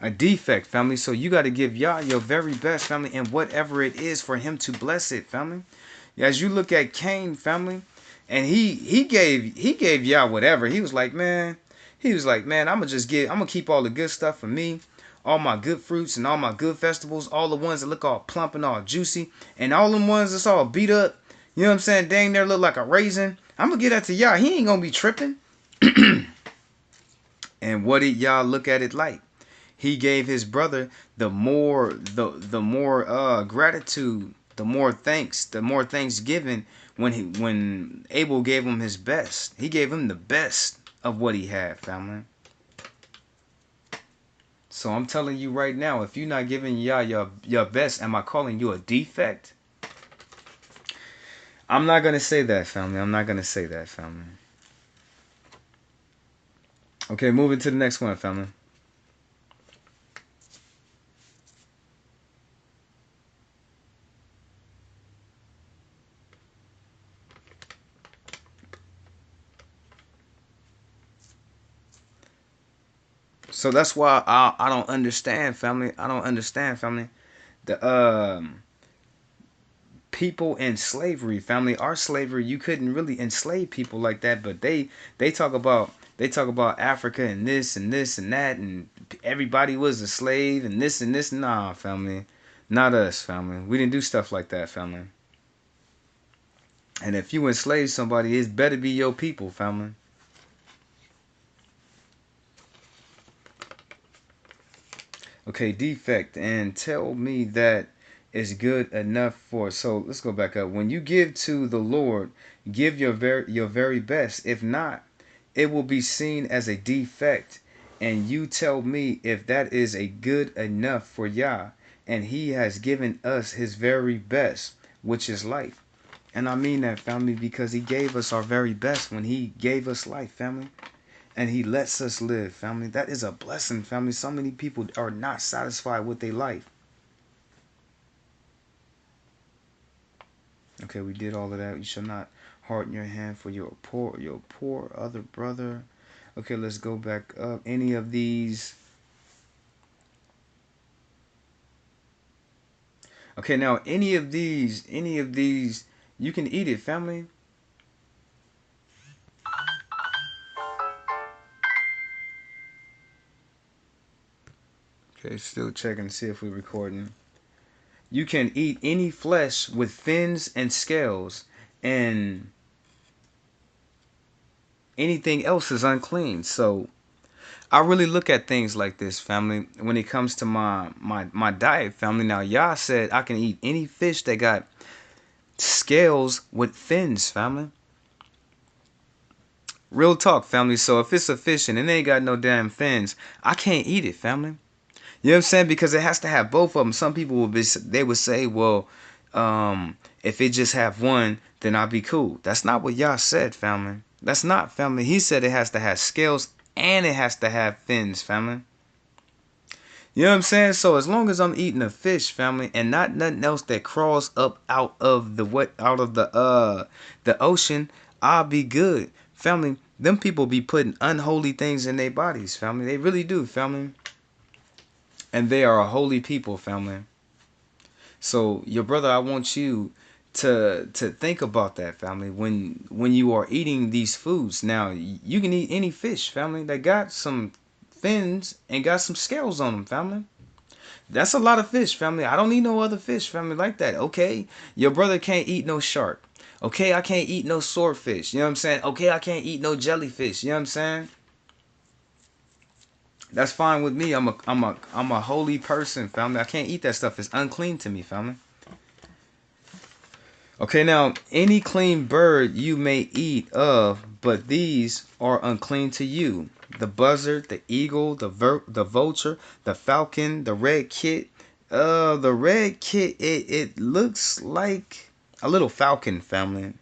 A defect, family. So you got to give Yah your very best, family, and whatever it is for him to bless it, family. As you look at Cain, family, and he gave Yah whatever. He was like, man, I'm gonna keep all the good stuff for me, all my good fruits and all my good vegetables, all the ones that look all plump and all juicy, and all them ones that's all beat up. You know what I'm saying? Dang, there look like a raisin. I'm gonna get that to Yah. He ain't gonna be tripping. And what did Yah look at it like? He gave his brother the more gratitude, the more thanks, the more thanksgiving when Abel gave him his best. He gave him the best of what he had, family. So I'm telling you right now, if you're not giving Yah your best, am I calling you a defect? I'm not gonna say that, family. I'm not gonna say that, family. Okay, moving to the next one, family. So that's why I don't understand, family. I don't understand, family. The people in slavery, family. Our slavery, you couldn't really enslave people like that, but they talk about Africa and this and this and that, and everybody was a slave and this and this. Nah, family, not us, family. We didn't do stuff like that, family. And if you enslave somebody, it better be your people, family. Okay, defect, and tell me that is good enough for. So let's go back up. When you give to the Lord, give your very best. If not, it will be seen as a defect. And you tell me if that is a good enough for Yah, and He has given us His very best, which is life. And I mean that, family, because He gave us our very best when He gave us life, family. And He lets us live, family. That is a blessing, family. So many people are not satisfied with their life. Okay, we did all of that. You shall not harden your hand for your poor other brother. Okay, let's go back up. Any of these. Okay, now any of these, you can eat it, family. Okay, still checking to see if we're recording. You can eat any flesh with fins and scales, and anything else is unclean. So I really look at things like this, family, when it comes to my diet, family. Now, Yah said I can eat any fish that got scales with fins, family. Real talk, family. So if it's a fish and it ain't got no damn fins, I can't eat it, family. You know what I'm saying? Because it has to have both of them. Some people would say, well, if it just have one, then I'll be cool. That's not what Yah said, family. That's not, family. He said it has to have scales and it has to have fins, family. You know what I'm saying? So as long as I'm eating a fish, family, and not nothing else that crawls up out of the ocean, I'll be good. Family, them people be putting unholy things in their bodies, family. They really do, family. And they are a holy people, family. So your brother, I want you to think about that, family, when you are eating these foods. Now, you can eat any fish, family, that got some fins and got some scales on them, family. That's a lot of fish, family. I don't need no other fish, family, like that. Okay, your brother can't eat no shark. Okay, I can't eat no swordfish. You know what I'm saying? Okay, I can't eat no jellyfish. You know what I'm saying? That's fine with me. I'm a holy person, family. I can't eat that stuff. It's unclean to me, family. Okay, now any clean bird you may eat of, but these are unclean to you: the buzzard, the eagle, the vulture, the falcon, the red kit. The red kit, it looks like a little falcon, family.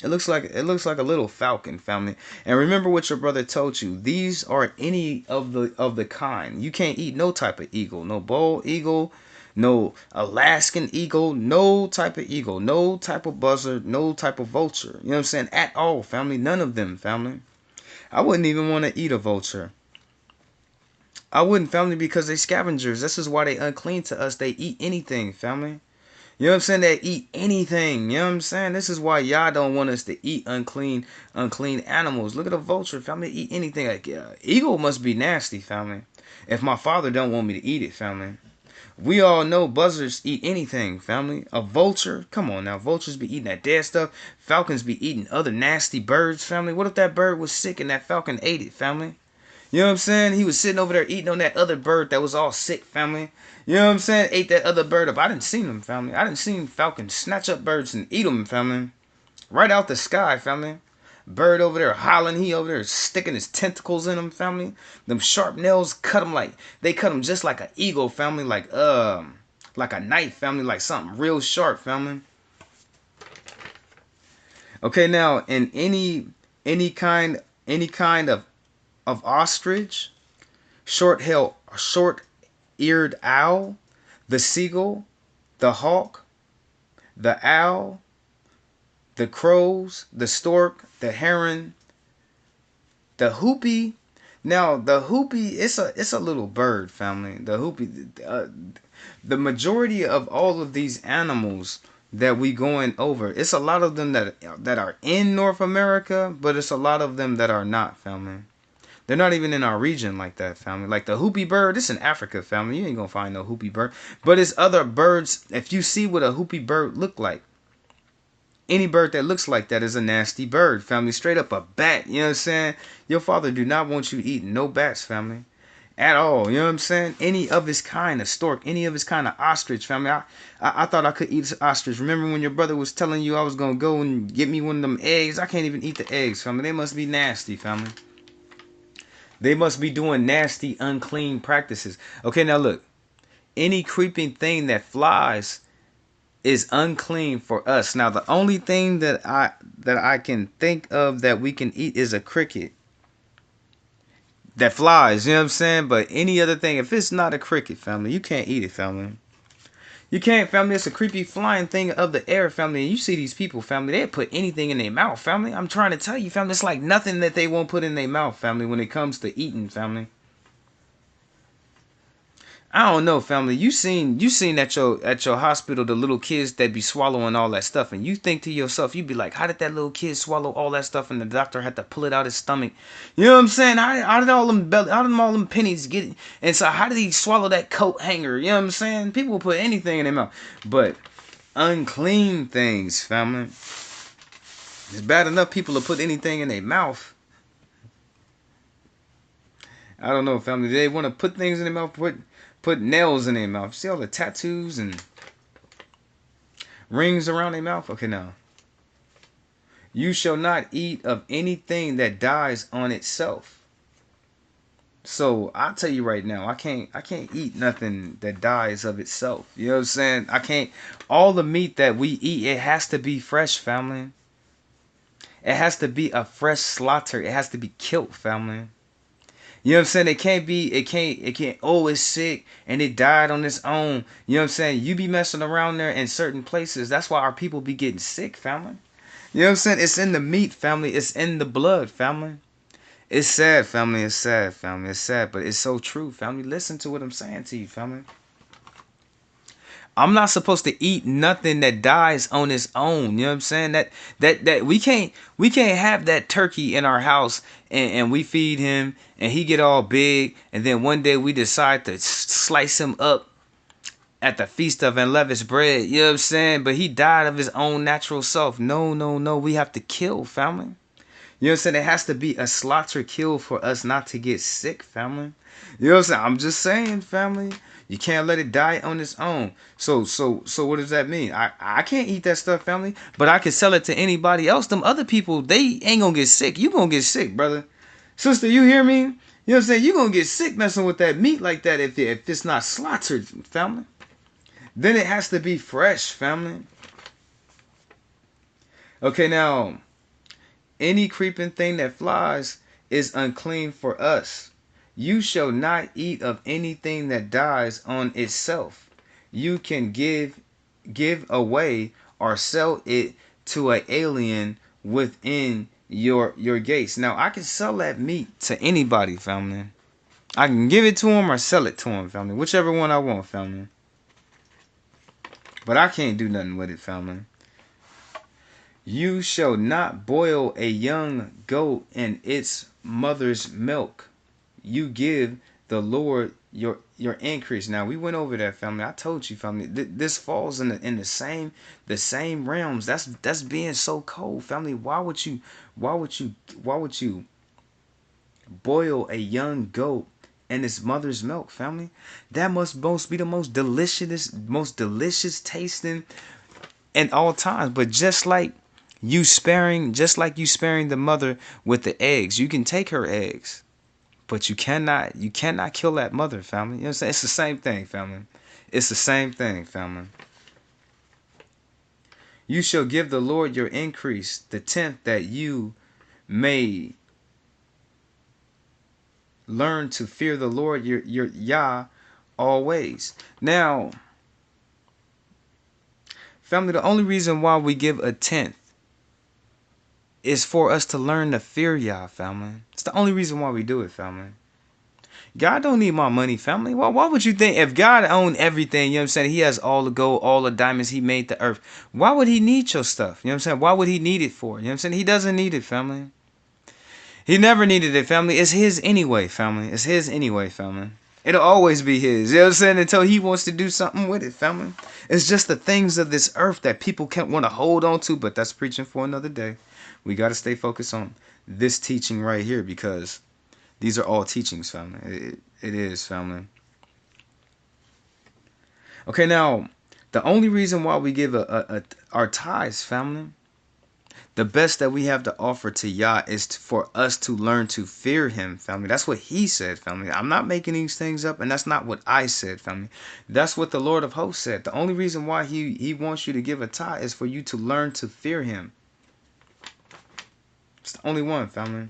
It looks like a little falcon, family. And remember what your brother told you. These are any of the kind. You can't eat no type of eagle, no bald eagle, no Alaskan eagle, no type of eagle, no type of buzzard, no type of vulture. You know what I'm saying? At all, family. None of them, family. I wouldn't even want to eat a vulture. I wouldn't, family, because they scavengers. This is why they unclean to us. They eat anything, family. You know what I'm saying? They eat anything. You know what I'm saying? This is why y'all don't want us to eat unclean animals. Look at a vulture, family. Eat anything. Like, eagle must be nasty, family. If my father don't want me to eat it, family. We all know buzzards eat anything, family. A vulture, come on now. Vultures be eating that dead stuff. Falcons be eating other nasty birds, family. What if that bird was sick and that falcon ate it, family? You know what I'm saying? He was sitting over there eating on that other bird that was all sick, family. You know what I'm saying? Ate that other bird up. I didn't see them, family. I didn't see falcons snatch up birds and eat them, family. Right out the sky, family. Bird over there hollering. He over there sticking his tentacles in him, family. Them sharp nails cut him like, they cut him just like an eagle, family. Like a knife, family. Like something real sharp, family. Okay, now in any kind of ostrich, short eared owl, the seagull, the hawk, the owl, the crows, the stork, the heron, the hoopie. Now the hoopie, it's a little bird, family. The hoopie, the majority of all of these animals that we going over, it's a lot of them that are in North America, but it's a lot of them that are not, family. They're not even in our region like that, family. Like the hoopie bird, it's in Africa, family. You ain't gonna find no hoopie bird. But it's other birds. If you see what a hoopie bird look like, any bird that looks like that is a nasty bird, family. Straight up a bat, you know what I'm saying? Your father do not want you eating no bats, family. At all, you know what I'm saying? Any of his kind of stork, any of his kind of ostrich, family. I thought I could eat ostrich. Remember when your brother was telling you I was gonna go and get me one of them eggs? I can't even eat the eggs, family. They must be nasty, family. They must be doing nasty, unclean practices. Okay, now look. Any creeping thing that flies is unclean for us. Now, the only thing that I can think of that we can eat is a cricket that flies. You know what I'm saying? But any other thing, if it's not a cricket, family, you can't eat it, family. You can't, family. It's a creepy flying thing of the air, family. And you see these people, family, they put anything in their mouth, family. I'm trying to tell you, family, it's like nothing that they won't put in their mouth, family, when it comes to eating, family. I don't know, family. You seen at your hospital the little kids that be swallowing all that stuff, and you think to yourself, you be like, how did that little kid swallow all that stuff, and the doctor had to pull it out his stomach? You know what I'm saying? How did all them pennies get it? And so how did he swallow that coat hanger? You know what I'm saying? People will put anything in their mouth, but unclean things, family. It's bad enough people will put anything in their mouth. I don't know, family. They want to put things in their mouth, put nails in their mouth. See all the tattoos and rings around their mouth? Okay, now. You shall not eat of anything that dies on itself. So I'll tell you right now, I can't eat nothing that dies of itself. You know what I'm saying? I can't. All the meat that we eat, it has to be fresh, family. It has to be a fresh slaughter. It has to be killed, family. You know what I'm saying? It can't, oh, it's sick and it died on its own. You know what I'm saying? You be messing around there in certain places. That's why our people be getting sick, family. You know what I'm saying? It's in the meat, family. It's in the blood, family. It's sad, family. It's sad, family. It's sad, but it's so true, family. Listen to what I'm saying to you, family. I'm not supposed to eat nothing that dies on its own. You know what I'm saying? That we can't have that turkey in our house and we feed him and he get all big and then one day we decide to slice him up at the feast of unleavened bread. You know what I'm saying? But he died of his own natural self. No, no, no. We have to kill, family. You know what I'm saying? It has to be a slaughter kill for us not to get sick, family. You know what I'm saying? I'm just saying, family. You can't let it die on its own. So what does that mean? I can't eat that stuff, family, but I can sell it to anybody else. Them other people, they ain't gonna get sick. You gonna get sick, brother. Sister, you hear me? You know what I'm saying? You gonna get sick messing with that meat like that if it's not slaughtered, family. Then it has to be fresh, family. Okay, now, any creeping thing that flies is unclean for us. You shall not eat of anything that dies on itself. You can give away or sell it to an alien within your gates. Now I can sell that meat to anybody, family. I can give it to him or sell it to him, family. Whichever one I want, family. But I can't do nothing with it, family. You shall not boil a young goat in its mother's milk. You give the Lord your increase. Now we went over that, family. I told you, family. This falls in the same realms. That's being so cold, family. Why would you boil a young goat in its mother's milk, family? That must be the most delicious tasting in all times. But just like You sparing, just like you sparing the mother with the eggs. You can take her eggs, but you cannot kill that mother, family. You know what I'm saying? It's the same thing, family. It's the same thing, family. You shall give the Lord your increase, the tenth, that you may learn to fear the Lord your Yah always. Now, family, the only reason why we give a tenth is for us to learn to fear Yah, family. It's the only reason why we do it, family. God don't need my money, family. Why would you think if God owned everything, you know what I'm saying? He has all the gold, all the diamonds, he made the earth. Why would he need your stuff? You know what I'm saying? Why would he need it for? You know what I'm saying? He doesn't need it, family. He never needed it, family. It's his anyway, family. It's his anyway, family. It'll always be his. You know what I'm saying? Until he wants to do something with it, family. It's just the things of this earth that people can't want to hold on to, but that's preaching for another day. We got to stay focused on this teaching right here because these are all teachings, family. It is, family. Okay, now, the only reason why we give our tithes, family, the best that we have to offer to Yah is for us to learn to fear him, family. That's what he said, family. I'm not making these things up, and that's not what I said, family. That's what the Lord of hosts said. The only reason why he wants you to give a tithe is for you to learn to fear him. It's the only one, family.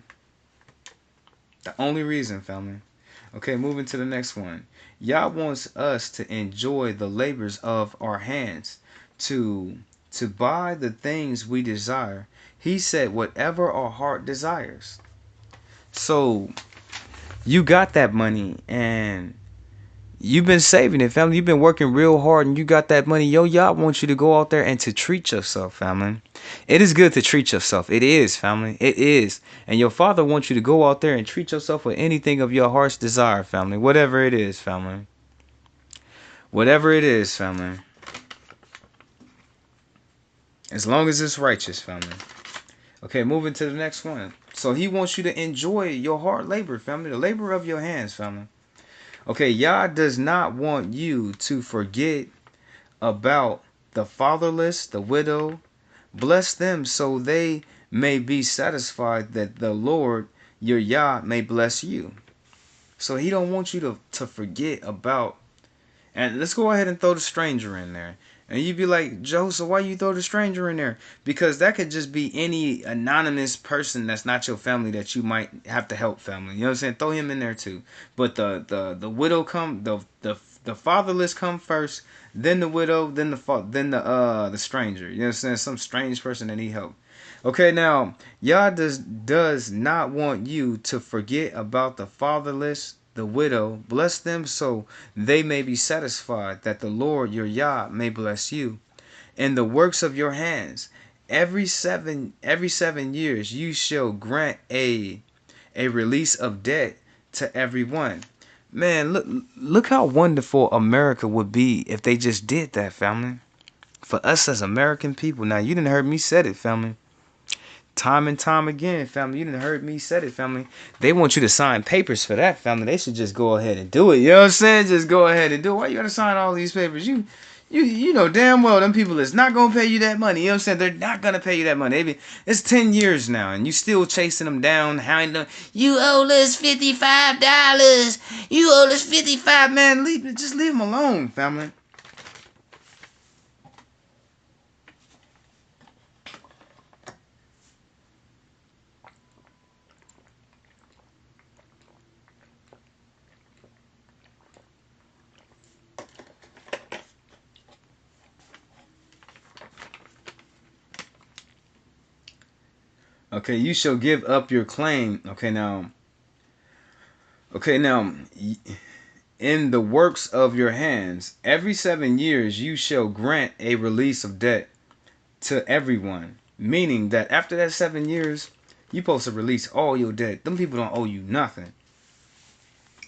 The only reason, family. Okay, moving to the next one. Yah wants us to enjoy the labors of our hands, to buy the things we desire. He said, whatever our heart desires. So you got that money and you've been saving it, family. You've been working real hard and you got that money. Yo, Yah wants you to go out there and to treat yourself, family. It is good to treat yourself. It is, family. It is. And your father wants you to go out there and treat yourself with anything of your heart's desire, family. Whatever it is, family. Whatever it is, family. As long as it's righteous, family. Okay, moving to the next one. So he wants you to enjoy your hard labor, family. The labor of your hands, family. Okay, Yah does not want you to forget about the fatherless, the widow. Bless them so they may be satisfied that the Lord, your Yah, may bless you. So he don't want you to forget about. And let's go ahead and throw the stranger in there. And you'd be like, Joe, so why you throw the stranger in there? Because that could just be any anonymous person that's not your family that you might have to help, family. You know what I'm saying? Throw him in there too. But the widow come, the fatherless come first, then the widow, then the stranger. You know what I'm saying? Some strange person that need help. Okay, now Yah does not want you to forget about the fatherless, the widow. Bless them so they may be satisfied that the Lord your Yah may bless you. In the works of your hands, every seven years you shall grant a release of debt to everyone. Man, look how wonderful America would be if they just did that, family. For us as American people. Now you didn't heard me said it, family. Time and time again, family. You done heard me said it, family. They want you to sign papers for that, family. They should just go ahead and do it. You know what I'm saying? Just go ahead and do it. Why you gotta sign all these papers? You know damn well them people is not gonna pay you that money. You know what I'm saying? They're not gonna pay you that money. It's 10 years now, and you still chasing them down. Hounding them. You owe us $55. You owe us 55. Man, just leave them alone, family. Okay, you shall give up your claim. Okay, now, in the works of your hands, every 7 years you shall grant a release of debt to everyone. Meaning that after that 7 years, you supposed to release all your debt. Them people don't owe you nothing.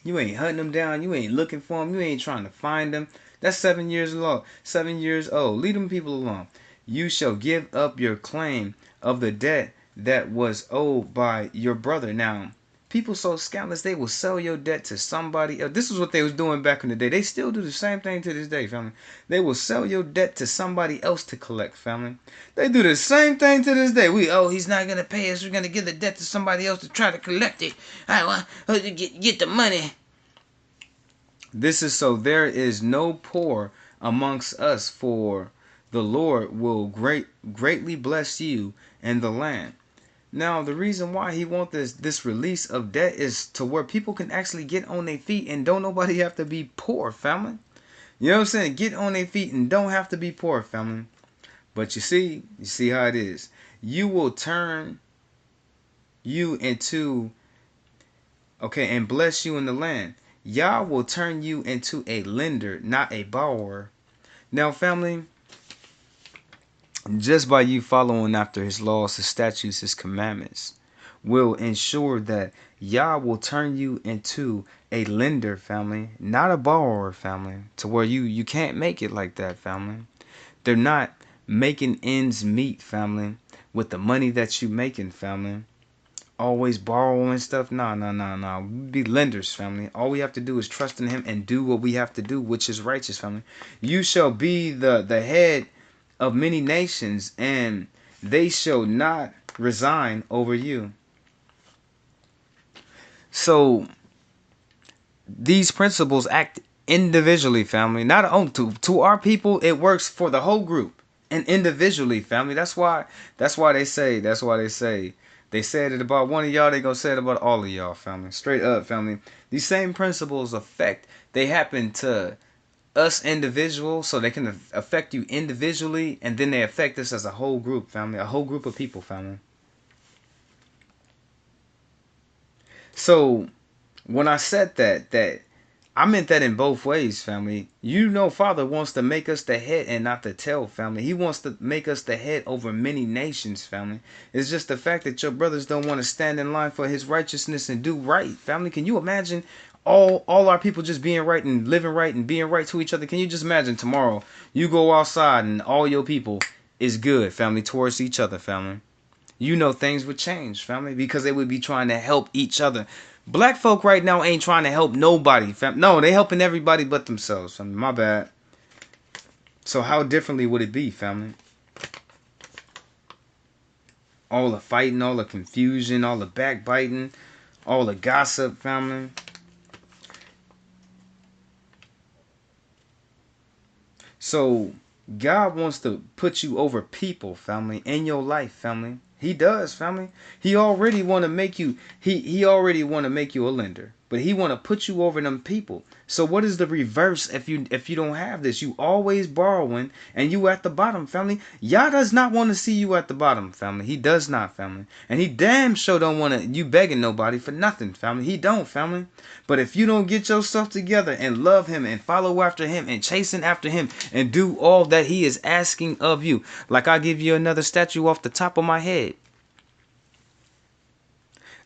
You ain't hunting them down. You ain't looking for them. You ain't trying to find them. That's 7 years long. 7 years old. Leave them people alone. You shall give up your claim of the debt that was owed by your brother. Now, People so scandalous, they will sell your debt to somebody else. This is what they was doing back in the day. They still do the same thing to this day, family. They will sell your debt to somebody else to collect, family. They do the same thing to this day. He's not gonna pay us. We're gonna give the debt to somebody else to try to collect it. I want to get the money. This is so there is no poor amongst us, for the Lord will greatly bless you and the land. Now, the reason why he wants this release of debt is to where people can actually get on their feet and don't nobody have to be poor, family. You know what I'm saying? Get on their feet and don't have to be poor, family. But you see how it is. You will turn you into, okay, and bless you in the land. Yah will turn you into a lender, not a borrower. Now, family, just by you following after his laws, his statutes, his commandments, will ensure that Yah will turn you into a lender, family, not a borrower, family, to where you can't make it like that, family. They're not making ends meet, family, with the money that you making, family. Always borrowing stuff. Nah. We be lenders, family. All we have to do is trust in him and do what we have to do, which is righteous, family. You shall be the head of many nations, and they shall not resign over you. So these principles act individually, family. Not only to our people, it works for the whole group and individually, family. That's why they say they said it about one of y'all, they gonna say it about all of y'all, family. Straight up, family. These same principles they happen to us individuals, so they can affect you individually, and then they affect us as a whole group, family. A whole group of people, family. So when I said that I meant that in both ways, family. You know, Father wants to make us the head and not the tail, family. He wants to make us the head over many nations, family. It's just the fact that your brothers don't want to stand in line for his righteousness and do right, family. Can you imagine all our people just being right and living right and being right to each other? Can you just imagine tomorrow you go outside and all your people is good, family, towards each other, family? You know things would change, family, because they would be trying to help each other. Black folk right now ain't trying to help nobody, fam. No, they helping everybody but themselves, family. My bad. So how differently would it be, family? All the fighting, all the confusion, all the backbiting, all the gossip, family. So God wants to put you over people, family, in your life, family. He does, family. He already want to make you. He already want to make you a lender, but he want to put you over them people. So what is the reverse if you don't have this? You always borrowing and you at the bottom, family. Yah does not want to see you at the bottom, family. He does not, family. And he damn sure don't want to you begging nobody for nothing, family. He don't, family. But if you don't get yourself together and love him and follow after him and chasing after him and do all that he is asking of you, like I give you another statue off the top of my head.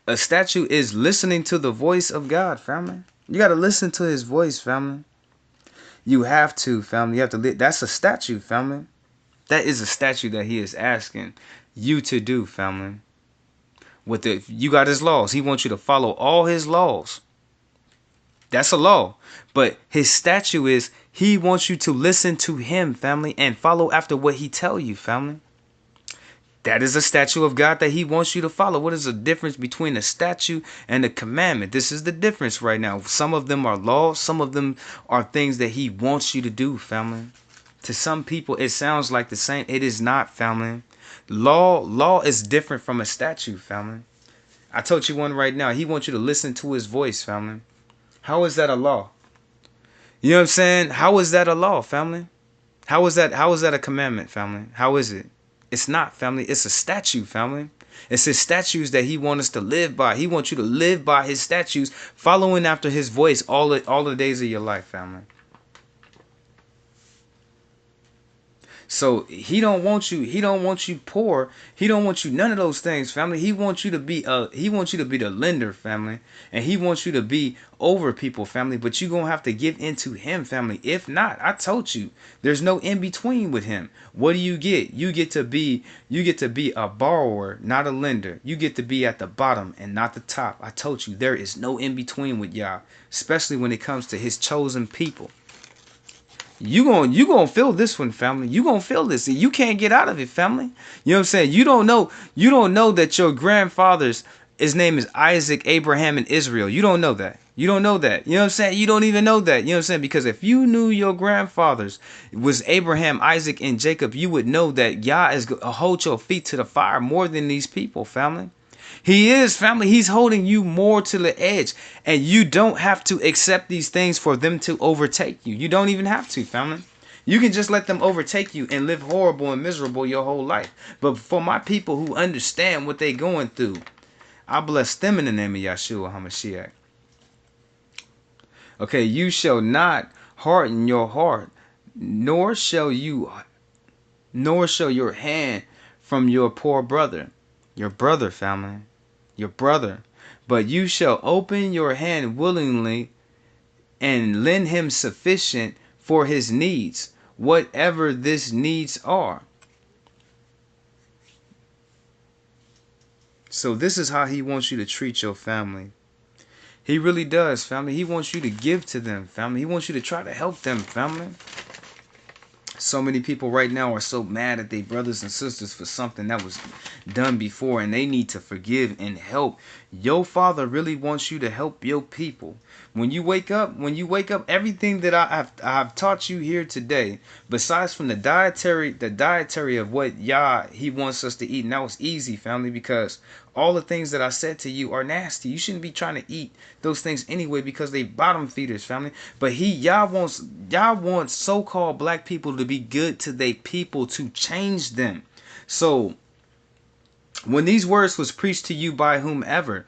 A statue is listening to the voice of God, family. You got to listen to his voice, family. You have to, family. You have to that's a statue, family. That is a statue that he is asking you to do, family. You got his laws. He wants you to follow all his laws. That's a law. But his statue is he wants you to listen to him, family, and follow after what he tell you, family. That is a statue of God that he wants you to follow. What is the difference between a statue and a commandment? This is the difference right now. Some of them are laws. Some of them are things that he wants you to do, family. To some people, it sounds like the same. It is not, family. Law is different from a statue, family. I told you one right now. He wants you to listen to his voice, family. How is that a law? You know what I'm saying? How is that a law, family? How is that a commandment, family? How is it? It's not, family. It's a statue, family. It's his statutes that he wants us to live by. He wants you to live by his statutes, following after his voice all the days of your life, family. So he don't want you poor. He don't want you none of those things, family. He wants you to be the lender, family. And he wants you to be over people, family. But you gonna have to give into him, family. If not, I told you, there's no in between with him. What do you get? You get to be a borrower, not a lender. You get to be at the bottom and not the top. I told you there is no in between with Yah, especially when it comes to his chosen people. You gonna feel this one, family. You gonna feel this. You can't get out of it, family. You know what I'm saying? You don't know that your grandfather's his name is Isaac, Abraham, and Israel. You don't know that. You don't know that. You know what I'm saying? You don't even know that. You know what I'm saying? Because if you knew your grandfathers was Abraham, Isaac, and Jacob, you would know that Yah is gonna hold your feet to the fire more than these people, family. He is, family. He's holding you more to the edge. And you don't have to accept these things for them to overtake you. You don't even have to, family. You can just let them overtake you and live horrible and miserable your whole life. But for my people who understand what they're going through, I bless them in the name of Yeshua HaMashiach. Okay, you shall not harden your heart, nor shall your hand from your poor brother. Your brother, family. Your brother. But you shall open your hand willingly and lend him sufficient for his needs, whatever these needs are. So this is how he wants you to treat your family. He really does, family. He wants you to give to them, family. He wants you to try to help them, family. So many people right now are so mad at their brothers and sisters for something that was done before, and they need to forgive and help. Your father really wants you to help your people. When you wake up, everything that I've taught you here today, besides from the dietary of what Yah he wants us to eat, and that was easy, family, because all the things that I said to you are nasty. You shouldn't be trying to eat those things anyway because they bottom feeders, family. But Yah wants so-called black people to be good to their people, to change them. So when these words was preached to you by whomever,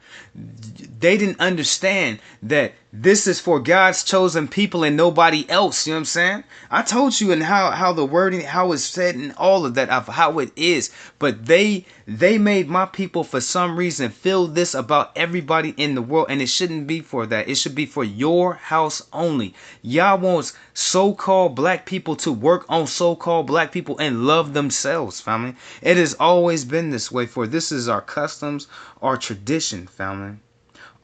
they didn't understand that this is for God's chosen people and nobody else. You know what I'm saying? I told you and how the wording, how it's said and all of that, of how it is. But they made my people for some reason feel this about everybody in the world, and it shouldn't be for that. It should be for your house only. Yah wants so-called black people to work on so-called black people and love themselves, family. It has always been this way, for this is our customs, our tradition, family.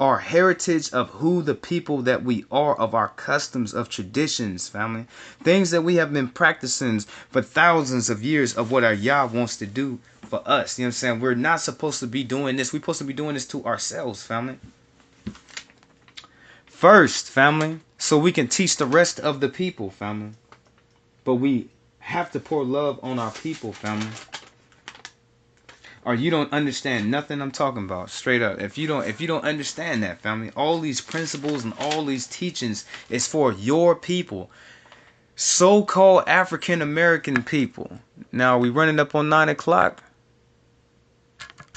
Our heritage of who the people that we are, of our customs, of traditions, family. Things that we have been practicing for thousands of years of what our Yah wants to do for us. You know what I'm saying? We're not supposed to be doing this. We're supposed to be doing this to ourselves, family. First, family, so we can teach the rest of the people, family. But we have to pour love on our people, family. Or you don't understand nothing I'm talking about, straight up. If you don't understand that, family, all these principles and all these teachings is for your people, so-called African American people. Now we running up on 9 o'clock.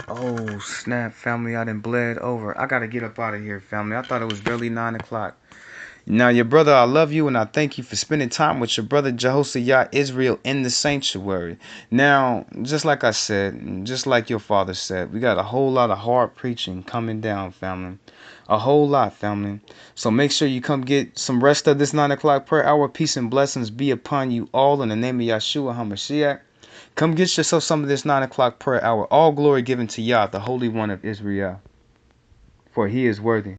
Oh snap, family! I done bled over. I gotta get up out of here, family. I thought it was barely 9 o'clock. Now, your brother, I love you, and I thank you for spending time with your brother Jehoshaphat Israel in the sanctuary. Now, just like I said, just like your father said, we got a whole lot of hard preaching coming down, family. A whole lot, family. So make sure you come get some rest of this 9 o'clock prayer hour. Peace and blessings be upon you all in the name of Yeshua HaMashiach. Come get yourself some of this 9 o'clock prayer hour. All glory given to Yah, the Holy One of Israel, for he is worthy.